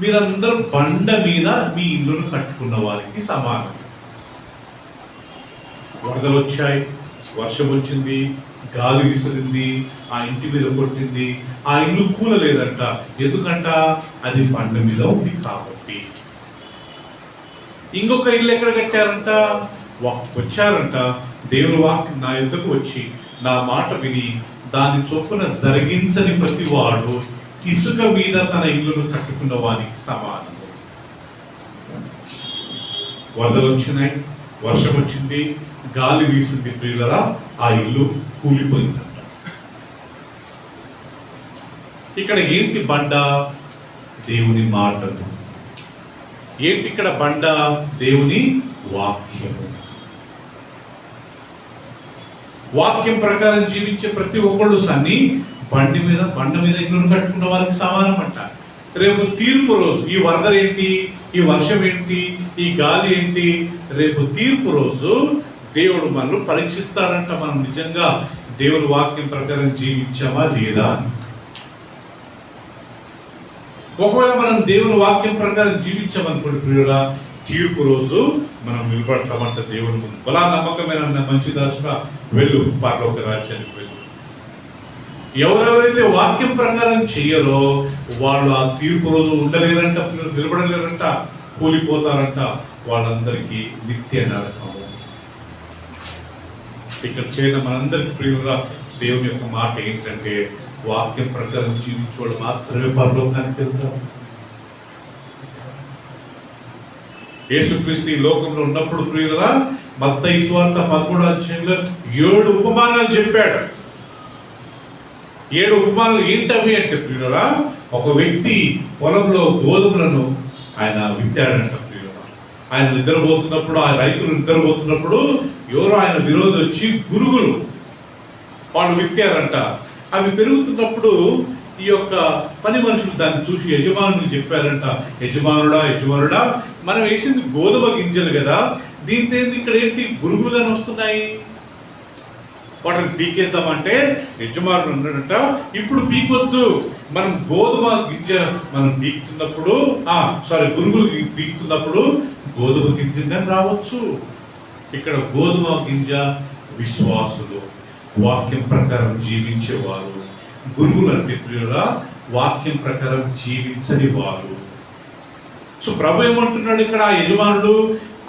మీరందరూ బండ మీద మీ ఇల్లును కట్టుకున్న వారికి సమానం. వరదలు వచ్చాయి, వర్షం వచ్చింది, గాలి విసిరింది, ఆ ఇంటి మీద కొట్టింది, ఆ ఇల్లు కూలలేదంట. ఎందుకంట? అది బండ మీద ఉంది కాబట్టి. ఇంకొక ఇల్లు ఎక్కడ కట్టారంట? వచ్చారంట, దేవుని వాక్యం నా యుద్ధకు వచ్చి నా మాట విని దాని చొప్పున జరిగించని ప్రతి వాడు ఇసుక మీద తన ఇల్లును కట్టుకున్న వానికి సమానం. వరదలు వచ్చినాయి, వర్షం వచ్చింది, గాలి వీసింది ప్రియులరా, ఆ ఇల్లు కూలిపోయిందంట. ఇక్కడ ఏంటి బండ? దేవుని మాటలు. ఏంటి ఇక్కడ బండ? దేవుని వాక్యము. వాక్యం ప్రకారం జీవించే ప్రతి ఒక్కళ్ళు సన్ని బండ మీద ఇల్లును కట్టుకున్న వారికి సమానం అంట. రేపు తీర్పు రోజు ఈ వరద ఏంటి, ఈ వర్షం ఏంటి, ఈ గాలి ఏంటి, రేపు తీర్పు రోజు దేవుడు మనల్ని పరీక్షిస్తాడంట. మనం నిజంగా దేవుని వాక్యం ప్రకారం జీవించామా లేదా? ఒకవేళ మనం దేవుని వాక్యం ప్రకారం జీవించామనుకోండి ప్రియులా, తీర్పు రోజు మనం నిలబడతామంట దేవుని ముందు. బలా నమ్మకమైన మంచి దాసుగా వెళ్ళు, పరలోక రాజ్యానికి వెళ్ళు. ఎవరెవరైతే వాక్యం ప్రకారం చెయ్యరో వాళ్ళు ఆ తీర్పు రోజు ఉండలేరంట, నిలబడలేరంట, కూలిపోతారంట. వాళ్ళందరికీ నిత్య నరకము. ఇక్కడ చేయడం మనందరికి ప్రియులుగా దేవుని యొక్క మాట ఏంటంటే, వాక్యం ప్రకారం జీవించేవాడు మాత్రమే పరలోకానికి వెళ్తారు. యేసుక్రీస్తు ఈ లోకంలో ఉన్నప్పుడు ప్రియులుగా మత్తయి సువార్త 13వ అధ్యాయంలో 7 ఉపమానాలు చెప్పాడు. 7 ఉపమానాలు ఏంటవి అంటే ప్రియులుగా, ఒక వ్యక్తి పొలంలో గోధుమలను ఆయన విత్తాడంట ప్రియులుగా. ఆయన నిద్రపోతున్నప్పుడు, ఆ రైతులు నిద్రపోతున్నప్పుడు ఎవరో ఆయన విరోధి వచ్చి గురుగులు వాళ్ళు విత్తారంట. అవి పెరుగుతున్నప్పుడు ఈ యొక్క పని మనుషులు దాన్ని చూసి యజమానులు చెప్పారంట, యజమానుడా మనం వేసింది గోధుమ గింజలు కదా, దీంట్లో ఇక్కడ ఏంటి గురుగులుగానే వస్తున్నాయి, వాటిని పీకేద్దామంటే యజమానుడు అన్నాడంట, ఇప్పుడు పీకొద్దు, మనం గోధుమ గింజ మనం పీకుతున్నప్పుడు గురుగులు పీకుతున్నప్పుడు గోధుమ గింజగా రావచ్చు. ఇక్కడ గోధుమ గింజ విశ్వాసులు, వాక్యం ప్రకారం జీవించేవారు. గురుగులు అంటే ప్రియులా వాక్యం ప్రకారం జీవించని వారు. సో ప్రభు ఏమంటున్నాడు ఇక్కడ, ఆ యజమానుడు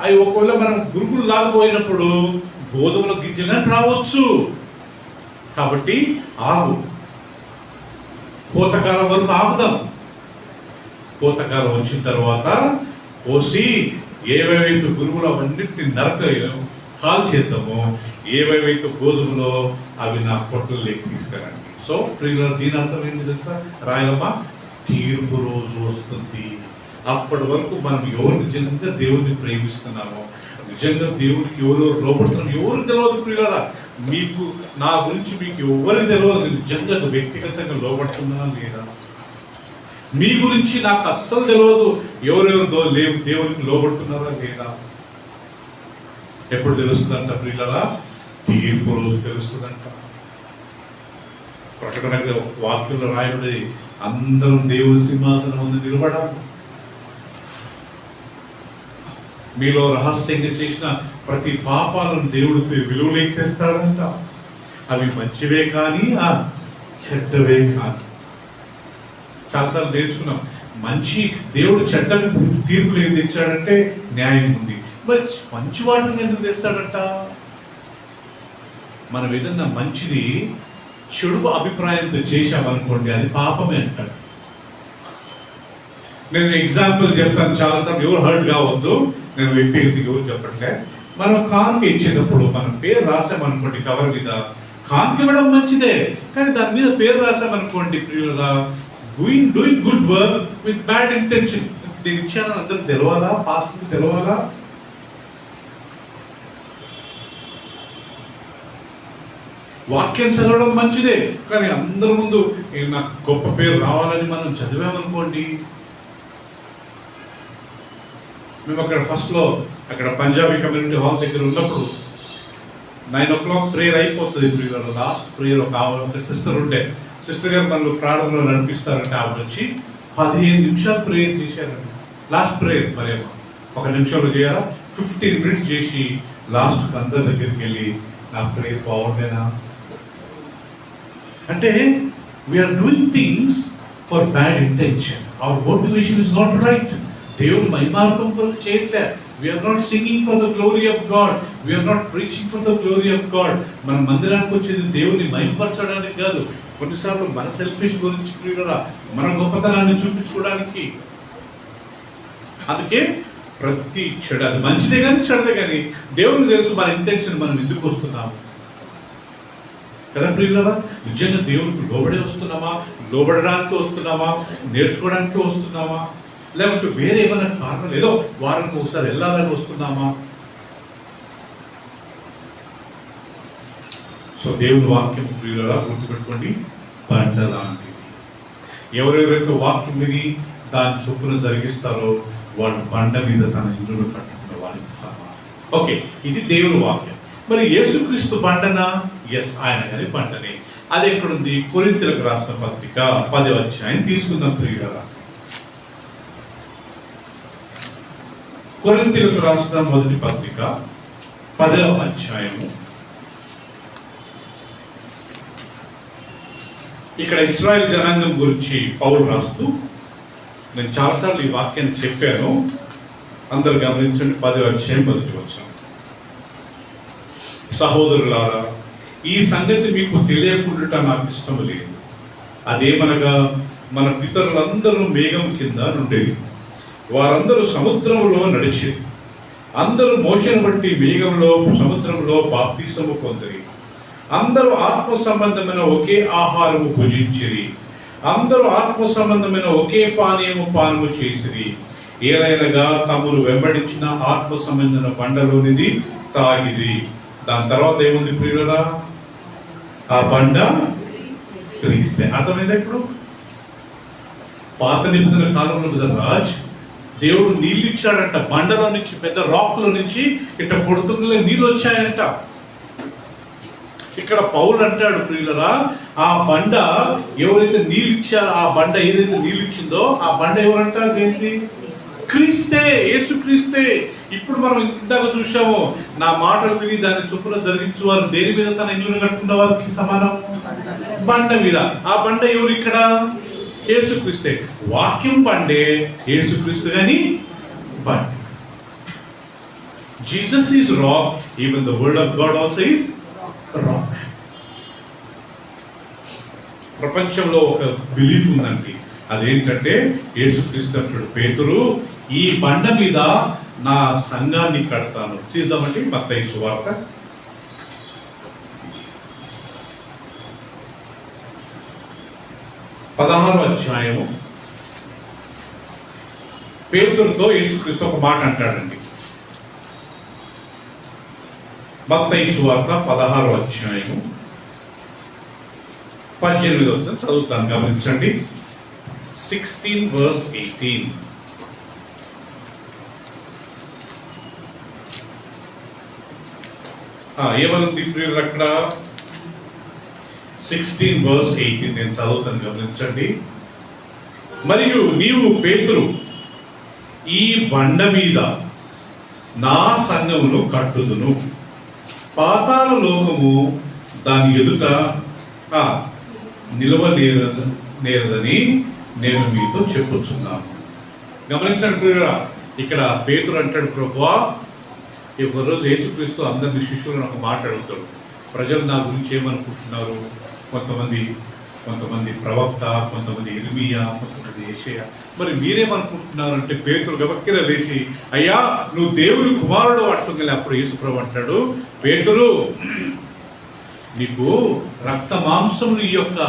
అవి ఒకవేళ మనం గురుగులు లాగపోయినప్పుడు గోధుమల గింజగా రావచ్చు, కాబట్టి ఆగు, కోతకాలం వరకు ఆగుదాం. కోతకాలం వచ్చిన తర్వాత పోసి ఏవేవైతే గురుగులు అవన్నిటిని కాల్ చేద్దామో, ఏవేవైతే గోధుమలో అవి నా పొట్టల్లోకి తీసుకురండి. సో ప్రియుల దీని అర్థం ఏంటి తెలుసా? రాయలమ్మ, తీర్పు రోజు వస్తుంది. అప్పటి వరకు మనం ఎవరు నిజంగా దేవుడిని ప్రేమిస్తున్నామో, నిజంగా దేవుడికి ఎవరెవరు లోపడుతున్నాం ఎవరికి తెలియదు ప్రియులారా. మీకు నా గురించి మీకు ఎవరికి తెలియదు, నిజంగా వ్యక్తిగతంగా లోపడుతున్నా లేదా? మీ గురించి నాకు అస్సలు తెలియదు, ఎవరెవరు దేవునికి లోపడుతున్నారా లేదా? ఎప్పుడు తెలుస్తుందంట ప్రియులారా? తీర్పు రోజు తెలుస్తుందంట. ప్రకటన వాక్యంలో రాయబడి అందరం దేవుని సింహాసనం ముందు నిలబడాలి. మీలో రహస్యంగా చేసిన ప్రతి పాపాలను దేవుడు విలువలోకి తెస్తాడంట. అవి మంచివే కానీ చెడ్డవే కానీ. చాలాసార్లు నేర్చుకున్నాం, మంచి దేవుడు చెడ్డకు తీర్పులు ఏం తెచ్చాడంటే న్యాయం ఉంది, మరి మంచి వాటిని ఎందుకు తెస్తాడంట? మనం ఏదన్నా మంచిది చెడు అభిప్రాయంతో చేశామనుకోండి, అది పాపమే అంటాడు. నేను ఎగ్జాంపుల్ చెప్తాను, చాలాసార్లు ఎవరు హర్ట్ కావద్దు, నేను వ్యక్తిగతంగా ఎవరు చెప్పట్లే. మనం కానుక ఇచ్చేటప్పుడు మనం పేరు రాసామనుకోండి, కవర్ మీద కానుక ఇవ్వడం మంచిదే, కానీ దాని మీద పేరు రాసామనుకోండి ప్రియులుగా, doing good work with bad intention, నేను ఇచ్చానని అందరికి తెలవాలా? పాస్టర్కి తెలవాలా? వాక్యం చదవడం మంచిదే, కానీ అందరి ముందు నాకు గొప్ప పేరు రావాలని మనం చదివామనుకోండి. మేము అక్కడ ఫస్ట్లో అక్కడ పంజాబీ కమ్యూనిటీ హాల్ దగ్గర ఉన్నప్పుడు 9 o'clock ప్రేయర్ అయిపోతుంది. ప్రియుల లాస్ట్ ప్రేయర్ ఒక సిస్టర్ ఉంటే, సిస్టర్ గారు మనల్ని ప్రార్థనలో నడిపిస్తారంటే ఆవిడ వచ్చి 15 నిమిషాలు ప్రేయర్ చేశారండి. లాస్ట్ ప్రేయర్ మరేమో 1 నిమిషంలో చేయాలా, 15 minutes చేసి లాస్ట్ అందరి దగ్గరికి వెళ్ళి నా ప్రేయర్ బాగుండేనా అంటే, we're doing things for bad intention. Our motivation is not right. దేవుడు మహిమార్థం కొరకు చేయట్లే. We're not singing for the glory of God, we're not preaching for the glory of God. మన మందిరానికి వచ్చేది దేవుని మహిమపరచడానికి కాదు, కొన్నిసార్లు మన సెల్ఫిష్ గురించి ప్రియులరా, మన గొప్పతనాన్ని చూపించుకోవడానికి. అందుకే ప్రతి చెడు, అది మంచిదే కానీ చెడదే కానీ దేవునికి తెలుసు మన ఇంటెన్షన్, మనం ఎందుకు వస్తున్నాము కదా ప్రియులరా. నిజంగా దేవునికి లోబడే వస్తున్నామా, లోబడడానికి వస్తున్నామా, నేర్చుకోవడానికి వస్తున్నామా, లేకపోతే వేరే ఏమైనా కారణం, ఏదో వారానికి ఒకసారి వెళ్ళాలని వస్తున్నామా? సో దేవుని వాక్యం ప్రియులరా గుర్తుపెట్టుకోండి, బండ లాంటిది. ఎవరెవరైతే వాక్యం విని దాని చొప్పున జరిగిస్తారో వాళ్ళు బండ మీద తన ఇల్లును కట్టుకున్న వారికి సమానం. ఓకే, ఇది దేవుని వాక్యం. మరి యేసుక్రీస్తు బండనా? ఎస్, ఆయన గారి బండనే. అది ఎక్కడుంది? కొరింథీయులకు రాసిన పత్రిక 10వ అధ్యాయం తీసుకుందాం ప్రియులారా. కొరింథీయులకు రాసిన మొదటి పత్రిక 10వ అధ్యాయము. ఇక్కడ ఇశ్రాయేల్ జనాంగం గురించి పౌలు రాస్తూ, నేను చాలాసార్లు ఈ వాక్యాన్ని చెప్పాను, అందరు గమనించండి. 10వ అధ్యాయం 1వ వచనం. సహోదరులారా, ఈ సంగతి మీకు తెలియకుండా నాకు ఇష్టం లేదు. అదేమనగా మన పితరులందరూ మేఘం కింద నుండేవి, వారందరూ సముద్రంలో నడిచేది, అందరూ మోషను బట్టి మేఘంలో సముద్రంలో బాప్తిసము పొందిరి, అందరూ ఆత్మ సంబంధమైన ఒకే ఆహారము భుజించిరి, అందరూ ఆత్మ సంబంధమైన ఒకే పానము చేసిరి, ఏలైనగా తమను వెంబడించిన ఆత్మ సంబంధమైన బండలోనిది తాగిది. దాని తర్వాత ఏముంది ప్రియులరా? ఆ బండ క్రీస్తే. అర్థమైందా? ఇప్పుడు పాత నిబంధన కాలంలో కదా రాజ్, దేవుడు నీళ్ళు ఇచ్చాడంట, బండలో నుంచి, పెద్ద రాక్లో నుంచి ఇట్లా కొడుతుండలే నీళ్ళు వచ్చాయంట. ఇక్కడ పౌలు అంటాడు ప్రియులరా, ఆ బండ ఎవరైతే నీళ్ళు ఇచ్చారో, ఆ బండ ఏదైతే నీళ్ళు ఇచ్చిందో ఆ బండ ఎవరంటారు? ఏంటి? క్రీస్తే, యేసుక్రీస్తే. ఇప్పుడు మనం ఇందాక చూసాము, నా మాటలు విని దాన్ని చొప్పున జరిగించేవారు దేని మీద తన ఇల్లును కట్టుకున్న వారికి సమానం? బండ మీద. ఆ బండ ఎవరు ఇక్కడ? యేసుక్రీస్తే. వాక్యం బండే, యేసుక్రీస్తు కానీ బండ. Jesus is rock, even the word of God also is rock. ప్రపంచంలో ఒక బిలీఫ్ ఉందండి, అదేంటంటే యేసుక్రీస్తు అంటాడు, పేతురు ఈ బండ మీద నా సంఘాన్ని కడతాను. చూద్దామండి మత్తయి సువార్త 16వ అధ్యాయము. పేతురుతో యేసుక్రీస్తు ఒక మాట అంటాడండి. మత్తయి సువార్త 16వ అధ్యాయము 18వ వచనం చదువుతాను, గమనించండి. 16:18. ఏమనుంది ప్రియులు అక్కడ? 16:18 నేను చదువుతాను, గమనించండి. మరియు నీవు పేతురు, ఈ బండ మీద నా సంఘమును కట్టుదును, పాతాళ లోకము దాని ఎదుట నిలవనేరదని నేను మీతో చెప్పుచున్నాను. గమనించండి ప్రియురా, ఇక్కడ పేతురు అంటాడు, ప్రభువా, ఈ ఒకరోజు యేసుక్రీస్తు అందరిని శిష్యులను ఒక మాట అడుగుతాడు, ప్రజలు నా గురించి ఏమనుకుంటున్నారు? కొంతమంది ప్రవక్త, కొంతమంది ఇర్మియా, కొంతమంది యేషయా, మరి మీరేమనుకుంటున్నారు అంటే పేతురు గబక్కిన లేచి, అయ్యా నువ్వు దేవుని కుమారుడు అంటుంది. అప్పుడు యేసుప్రభు అంటాడు, పేతురు, నీకు రక్త మాంసములు ఈ యొక్క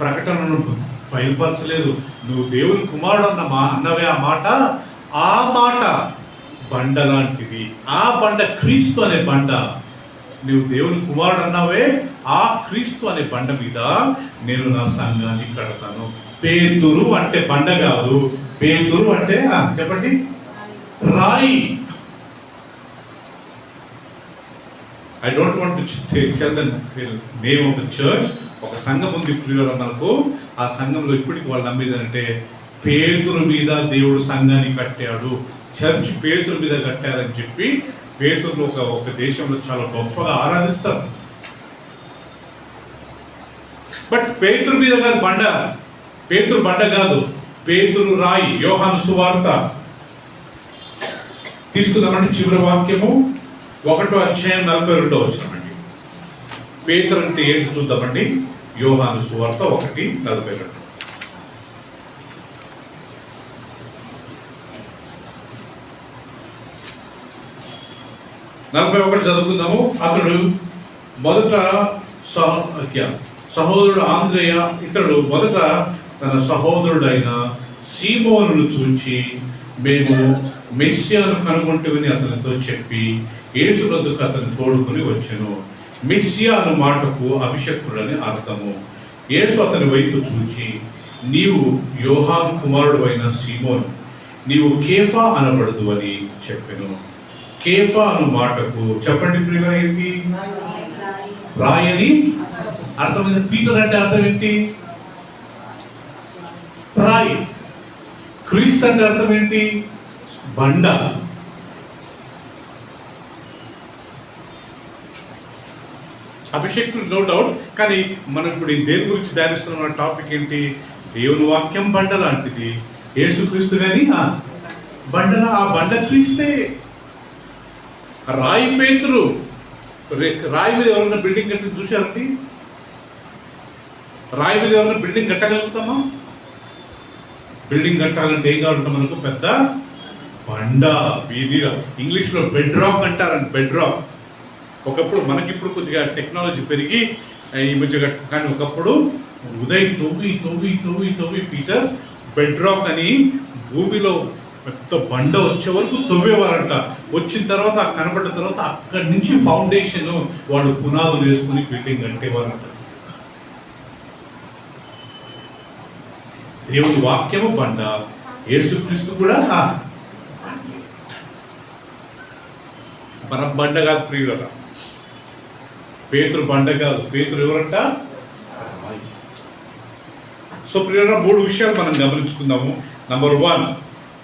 ప్రకటనను బయలుపరచలేదు. నువ్వు దేవుని కుమారుడు అన్నవే ఆ మాట బండ లాంటిది. ఆ బండ క్రీస్తు అనే బండ. నువ్వు దేవుని కుమారుడు అన్నావే, ఆ క్రీస్తు అనే బండ మీద నేను నా సంఘాన్ని కడతాను. పేతురు అంటే బండ కాదు, పేతురు అంటే చెప్పండి రాయి. I don't want to tell the name of the church. ఒక సంఘం ఉంది ప్రియుల మనకు. ఆ సంఘంలో ఇప్పటికి వాళ్ళు నమ్మేది అంటే పేతురు మీద దేవుడు సంఘాన్ని కట్టాడు, చర్చ్ పేతురు మీద కట్టారని చెప్పి పేతురును ఒక దేశంలో చాలా గొప్పగా ఆరాధిస్తారు. బట్ పేతురు మీద కాదు బండ, పేతురు బండ కాదు, పేతురు రాయి. యోహాను సువార్త తీసుకుందామండి. చివరి వాక్యము 1:42 పేతురు అంటే ఏంటి చూద్దామండి. యోహాను సువార్త 1:42. 41 చదువుకుందాము. అతడు మొదట సహోదరుడు ఆంద్రేయ ఇతడు మొదట తన సహోదరుడైన సీమోనును చూచి మేము మెస్సియాను కనుగొంటుమని అతనితో చెప్పి యేసు వద్దకు అతను తోడుకుని వచ్చెను. మెస్సియా అను మాటకు అభిషక్తుడని అర్థము. యేసు అతని వైపు చూచి, నీవు యోహాను కుమారుడు అయిన సీమోను, నీవు కేఫా అనబడదు అని చెప్పెను. కేఫా అను మాటకు చెప్పండి ప్రియులారా ఏంటి? రాయని అర్థమైంది. పీటర్ అంటే అర్థం ఏంటి? రాయి. క్రీస్తు అంటే అర్థం ఏంటి? బండ. అభిషేకుడు నో డౌట్. కానీ మనం ఇప్పుడు దేని గురించి ధ్యానిస్తున్న టాపిక్ ఏంటి? దేవుని వాక్యం బండ లాంటిది. యేసుక్రీస్తు కానీ బండన, ఆ బండ క్రీస్తే. రాయి పేతురు. రాయి మీద ఎవరైనా బిల్డింగ్ కట్టి చూశారండి? రాయి మీద ఎవరైనా బిల్డింగ్ కట్టగలుగుతామా? బిల్డింగ్ కట్టాలంటే ఏం కావాలంటే మనకు పెద్ద బండ. ఇంగ్లీష్లో బెడ్ రాక్ అంటారండి, బెడ్ రాక్. ఒకప్పుడు మనకిప్పుడు కొద్దిగా టెక్నాలజీ పెరిగి ఈ మధ్య, కానీ ఒకప్పుడు ఉదయం తవ్వి పీటర్ బెడ్ రాక్ అని భూమిలో పెద్ద బండ వచ్చే వరకు తవ్వేవారంట. వచ్చిన తర్వాత కనబడిన తర్వాత అక్కడి నుంచి ఫౌండేషన్ వాళ్ళు పునాదులు వేసుకుని బిల్డింగ్ కట్టేవారంట. దేవుని వాక్యము బండ, యేసుక్రీస్తు కూడా మన బండ కాదు ప్రియులారా. పేతురు బండ కాదు, పేతురు ఎవరంట? సో ప్రియులారా 3 విషయాలు మనం గమనించుకుందాము. నంబర్ 1,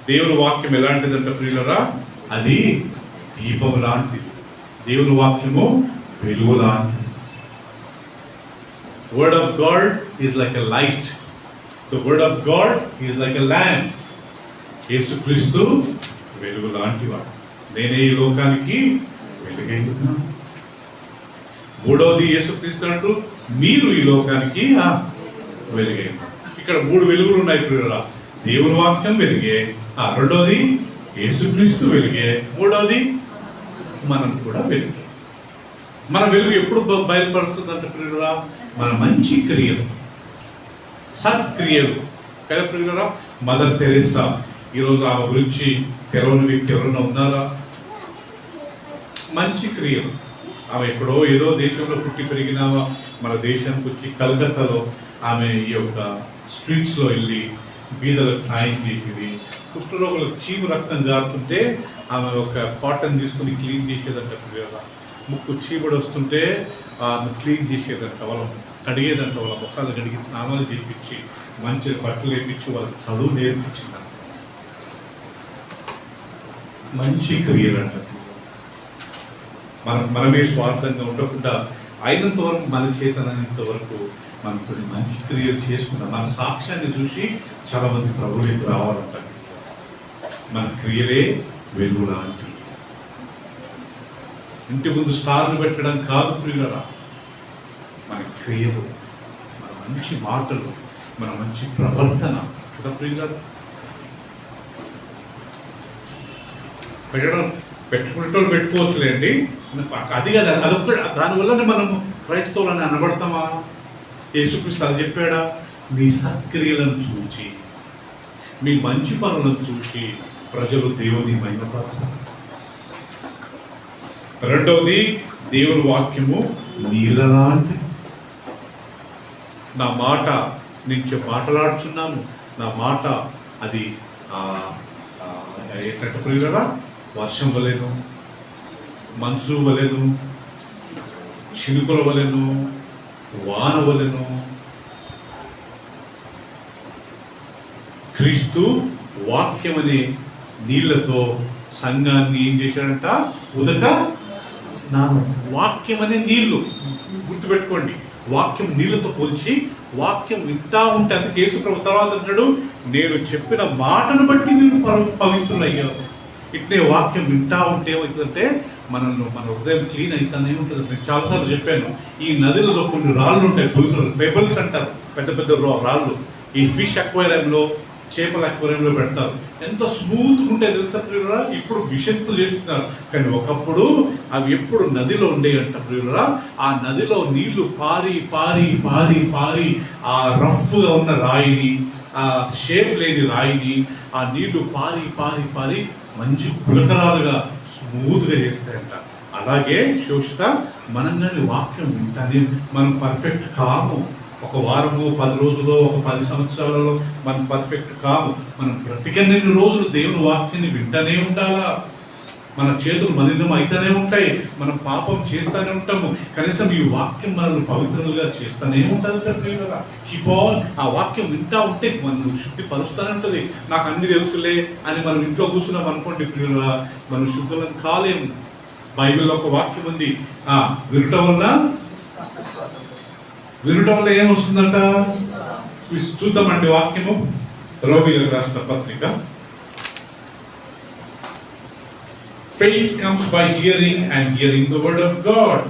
దేవుని వాక్యం ఎలాంటిదంటే ప్రియులారా, అది దీపం లాంటిది. దేవుని వాక్యము వెలుగు లాంటిది. Word of God is like a light. The word of God is like a lamp. యేసుక్రీస్తు వెలుగు లాంటివాడు. నేనే ఈ లోకానికి వెలుగైతున్నాను. 3వది యేసుక్రీస్తు అంటూ మీరు ఈ లోకానికి వెలుగైన. ఇక్కడ 3 వెలుగులు ఉన్నాయి ప్రియులారా. దేవుని వాక్యం వెలిగే, 2వది యేసుక్రీస్తు వెలిగే, 3వది మనం కూడా వెలిగే. మన వెలుగు ఎప్పుడు బయలుపడుతుందంటే ప్రియులారా, మన మంచి క్రియలు, సత్క్రియలు కదా ప్రియులారా. మదర్ తెరెసా, ఈరోజు ఆమె గురించి తెలవని వ్యక్తి ఎవరైనా ఉన్నారా? మంచి క్రియలు. ఆమె ఎక్కడో ఏదో దేశంలో పుట్టి పెరిగిన మన దేశానికి వచ్చి కలకత్తాలో ఆమె ఈ యొక్క స్ట్రీట్స్లో వెళ్ళి బీదలకు సాయం చేసేది. కుష్ఠరోగులకు చీము రక్తం జారుతుంటే ఆమె ఒక కాటన్ తీసుకుని క్లీన్ చేసేదంట ప్రియులారా. ముక్కు చీముడు వస్తుంటే ఆమె క్లీన్ చేసేదంట, వాళ్ళ కడిగేదంట, వాళ్ళ ముఖాలు కడిగి స్నానాలు చేయించి మంచి బట్టలు వేయించి వాళ్ళకి చదువు నేర్పించిందంట. మంచి క్రియలంట. మనమే స్వార్థంగా ఉండకుండా అయినంత వరకు, మన చేతనంత వరకు మనం కొన్ని మంచి క్రియలు చేసుకుంటాం. మన సాక్ష్యాన్ని చూసి చాలా మంది ప్రభువులకు రావాలంట. మన క్రియలే వెలుగు లాంటి. ఇంటి ముందు స్టార్లు పెట్టడం కాదు ప్రియులరా, మన క్రియలు, మన మంచి మాటలు, మన మంచి ప్రవర్తన కదా ప్రియులరా. పెట్టుకునేటోళ్ళు పెట్టుకోవచ్చులేండి, అది కదా, అదొక్క దానివల్లనే మనం క్రైస్తవులని అనబడతామా? యేసుక్రీస్తు అది చెప్పాడా? మీ సత్క్రియలను చూచి, మీ మంచి పనులను చూసి ప్రజలు దేవుని మహిమపరచాలి. రెండవది, దేవుని వాక్యము నీళ్ళలాంటి. నా మాట నేను మాట్లాడుచున్నాను, నా మాట అది ఏంటంటే ప్రియులరా, వర్షం వలెను, మంచు వలెను, చినుకుల వలెను, వాన వలెను. క్రీస్తు వాక్యం అనే నీళ్లతో సంఘాన్ని ఏం చేశాడంట? ఉదక స్నానం. వాక్యం అనే నీళ్లు, గుర్తుపెట్టుకోండి, వాక్యం నీళ్లతో పోల్చి వాక్యం వింటా ఉంటే, అందుకే యేసుప్రభు తర్వాత అంటాడు, నేను చెప్పిన మాటను బట్టి మీరు పవిత్రులయ్యారు. ఇట్నే వాక్యం వింటా ఉంటే ఏమవుతుందంటే మన హృదయం క్లీన్ అవుతానే ఉంటుంది. నేను చాలాసార్లు చెప్పాను, ఈ నదులలో కొన్ని రాళ్ళు ఉంటాయి, పెబల్స్ అంటారు, పెద్ద పెద్ద రాళ్ళు. ఈ ఫిష్ అక్వేరియంలో, చేపల అక్వేరియంలో పెడతారు. ఎంత స్మూత్గా ఉంటాయి తెలుసా ప్రియులరా? ఇప్పుడు విషంతో చేస్తున్నారు, కానీ ఒకప్పుడు అవి ఎప్పుడు నదిలో ఉండేయంట ప్రియులరా. ఆ నదిలో నీళ్లు పారి పారి పారి పారి ఆ రఫ్గా ఉన్న రాయిని, ఆ షేప్ లేని రాయిని ఆ నీళ్లు పారి పారి పారి మంచి పులకరాలుగా స్మూత్గా చేస్తాయంట. అలాగే శోషిత, మనం కానీ వాక్యం వింటానే మనం పర్ఫెక్ట్ కాము. ఒక వారము, 10 రోజులు, ఒక 10 సంవత్సరాలలో మనం పర్ఫెక్ట్ కాము. మనం బ్రతికన్ని రోజులు దేవుని వాక్యాన్ని వింటూనే ఉండాలా. మన చేతులు మలినం అయితేనే ఉంటాయి, మనం పాపం చేస్తూనే ఉంటాము, కనీసం ఈ వాక్యం మనల్ని పవిత్రులుగా చేస్తూనే ఉంటుంది. ఆ వాక్యం వింటా ఉంటే మనం శుద్ధి పరుస్తూనే ఉంటుంది. నాకు అన్ని తెలుసులే అని మనం ఇంట్లో కూర్చున్నాం అనుకోండి ప్రియులుగా, మనం శుద్ధులం కాలేము. బైబిల్లో ఒక వాక్యం ఉంది, వినటం వల్ల ఏమొస్తుందంట? చూద్దామండి వాక్యము. రోమిలకు రాసిన పత్రిక. Faith comes by hearing and hearing the word of God.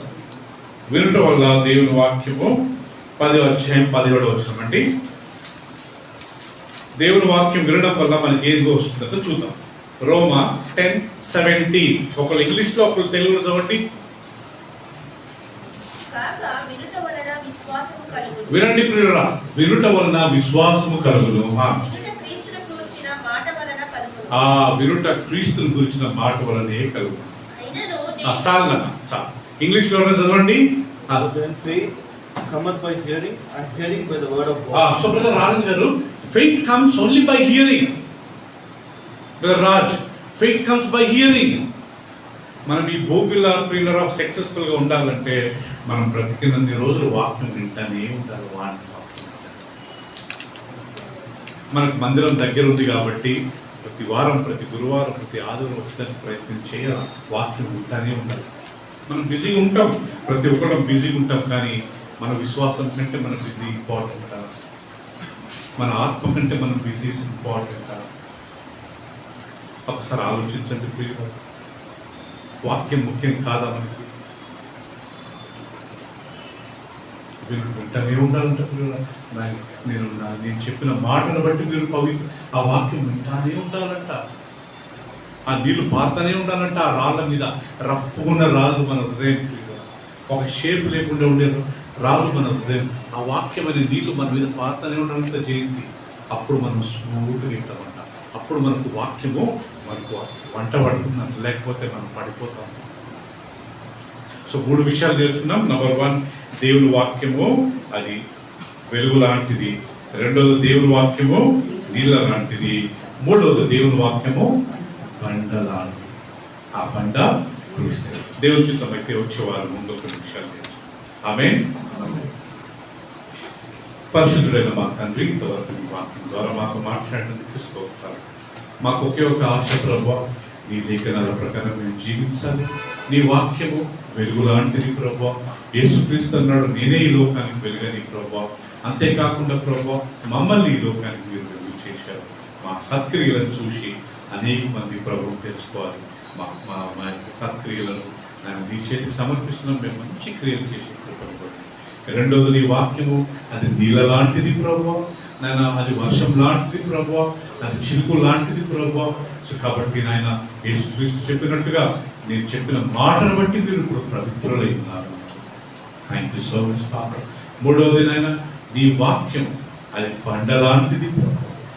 వినటం వల్ల దేవుని వాక్యము. 10వ అధ్యాయం 17వ వచనం అండి. దేవుని వాక్యం వినడం వల్ల మనకి ఏది వస్తుందో చూద్దాం. రోమా 10:17. ఒకళ్ళు ఇంగ్లీష్లో, ఒకళ్ళు తెలుగులో చదవండి. వినండి ప్రియులారా, వినుట వలన విశ్వాసము కలుగును. ఆ వినుట క్రీస్తుని గురించిన మాట వలనే కలుగును. చాలు చాలు, ఇంగ్లీష్ లో చదవండి. సో బ్రదర్ రాజు గారు, faith comes only by hearing. Brother Raj, faith comes by hearing. మనం ఈ భూమిలో ప్రియులరా సక్సెస్ఫుల్ గా ఉండాలంటే మనం బ్రతికినన్ని రోజులు వాక్యం వింటానే ఉండాలి. మనకు మందిరం దగ్గర ఉంది కాబట్టి ప్రతి వారం, ప్రతి గురువారం, ప్రతి ఆదివారం వచ్చడానికి ప్రయత్నం చేయాలి. వాక్యం వింటానే ఉండాలి. మనం బిజీగా ఉంటాం, ప్రతి ఒక్కరం బిజీగా ఉంటాం, కానీ మన విశ్వాసం కంటే మన బిజీ ఇంపార్టెంట్, మన ఆత్మ కంటే మన బిజీస్ ఇంపార్టెంట్. ఒకసారి ఆలోచించండి ప్రియులు, వాక్యం ముఖ్యం కాదా మనకి? వింటనే ఉండాలంటే నేను చెప్పిన మాటను బట్టి మీరు పవిత్ర, ఆ వాక్యం వింటానే ఉండాలంట. ఆ నీళ్లు పారుతూనే ఉండాలంట. ఆ రాళ్ళ మీద రఫ్ ఉన్న రాళ్ళు మన హృదయం, ఒక షేప్ లేకుండా ఉండే రాళ్ళు మన హృదయం. ఆ వాక్యం అనే నీళ్లు మన మీద పారుతూనే ఉండాలంట జయంతి. అప్పుడు మనం స్మూత్గా వెళ్తామంట. అప్పుడు మనకు వాక్యము మనకు వంట పడుతుందంట, లేకపోతే మనం పడిపోతాం. సో 3 విషయాలు నేర్చుకున్నాం. నెంబర్ 1, దేవుని వాక్యము అది వెలుగు లాంటిది. 2వది, దేవుని వాక్యము నీళ్ళ లాంటిది. 3వది, దేవుని వాక్యము బండ లాంటిది. ఆ బండ దేవుని చిత్తం అయితే వచ్చేవారు ముందు ఒక విషయాలు నేర్చుకున్నాం. ఆమేన్. పరిశుద్ధుడైన మా తండ్రి, ఇంతవరకు మీ వాక్యం ద్వారా మాతో మాట్లాడినందుకు స్తోత్రాలు. మాకు ఒకే ఒక ఆశ ప్రభువా, నీ లేఖనాల ప్రకారం మేము జీవించాలి. నీ వాక్యము వెలుగు లాంటిది ప్రభువా. యేసుక్రీస్తు అన్నాడు, నేనే ఈ లోకానికి వెలుగని ప్రభువా. అంతేకాకుండా ప్రభువా, మమ్మల్ని ఈ లోకానికి మీరు వెలుగు చేశారు. మా సత్క్రియలను చూసి అనేక మంది ప్రభువు తెలుసుకోవాలి. మా మా మా సత్క్రియలను నీ చేతికి సమర్పిస్తున్నాం. మేము మంచి క్రియలు చేసి కృపను. 2వది, నీ వాక్యము అది నీళ్ళ లాంటిది ప్రభువా, నాయన అది వర్షం లాంటిది ప్రభువా, అది చిలుకు లాంటిది ప్రభువా. సో కాబట్టి నాయన యేసుక్రీస్తు చెప్పినట్టుగా నేను చెప్పిన మాటను బట్టి మీరు ఇప్పుడు పవిత్రులై ఉన్నారు. Thank you so much father. 3వది నాయన, నీ వాక్యం అది బండ లాంటిది.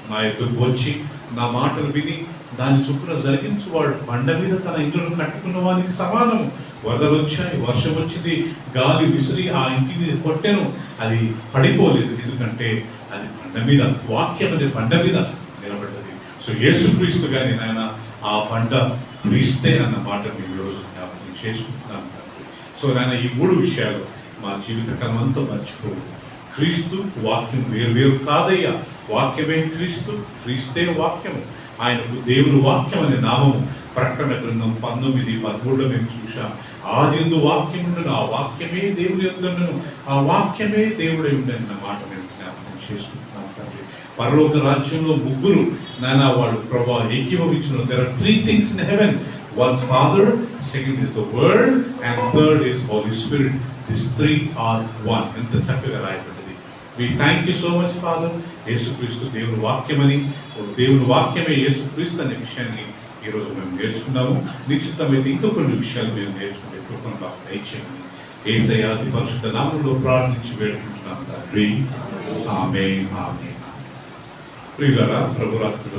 నా ఎద్దుకు వచ్చి నా మాటలు విని దాని చొప్పున జరిగించువాడు బండ మీద తన ఇల్లును కట్టుకున్న వానికి సమానము. వరదలు వచ్చాయి, వర్షం వచ్చింది, గాలి విసిరి ఆ ఇంటి మీద కొట్టెను, అది పడిపోలేదు, ఎందుకంటే అది బండ మీద, వాక్యం అనే బండ మీద నిలబడ్డది. సో యేసుక్రీస్తు గాని నాయన ఆ బండ క్రీస్తే అన్న మాట మేము ఈరోజు జ్ఞాపకం చేసుకుంటున్నాం. సో నాయన ఈ 3 విషయాలు మా జీవితకాలం అంతా మర్చిపోవద్దు. క్రీస్తు వాక్యం వేరు కాదయ్యా, వాక్యమే క్రీస్తు, క్రీస్తే వాక్యము. ఆయనకు దేవుని వాక్యం అనే నామము. ప్రకటన గ్రంథం 19:13 మేము చూసాం. ఆదియందు వాక్యం ఉండను, ఆ వాక్యమే దేవుని యొద్దను, ఆ వాక్యమే దేవుడై ఉండని అన్న మాట మేము జ్ఞాపకం చేసుకుంటున్నాం తండ్రి. పరలోక రాజ్యంలో 3 నాయన వాళ్ళు ప్రభా ఏకీభవించిన. There are 3 things in heaven. One Father, second is the Word, and third is Holy Spirit. These 3 are one. ఎంత చక్కగా రాయబడింది. We thank you so much, Father. యేసుక్రీస్తు దేవుని వాక్యమని, దేవుని వాక్యమే యేసుక్రీస్తు అనే విషయాన్ని ఈరోజు మేము నేర్చుకున్నాము. నిశ్చితమైతే ఇంకా కొన్ని విషయాలు మేము నేర్చుకునే కృపను మాకు దయచేయండి. యేసయ్య అతి పరిశుద్ధ నామములో ప్రార్థించి వేడుకుంటున్నాం తండ్రి. ఆమేన్. ఆమేన్. ప్రియులారా, ప్రభు రాత్రి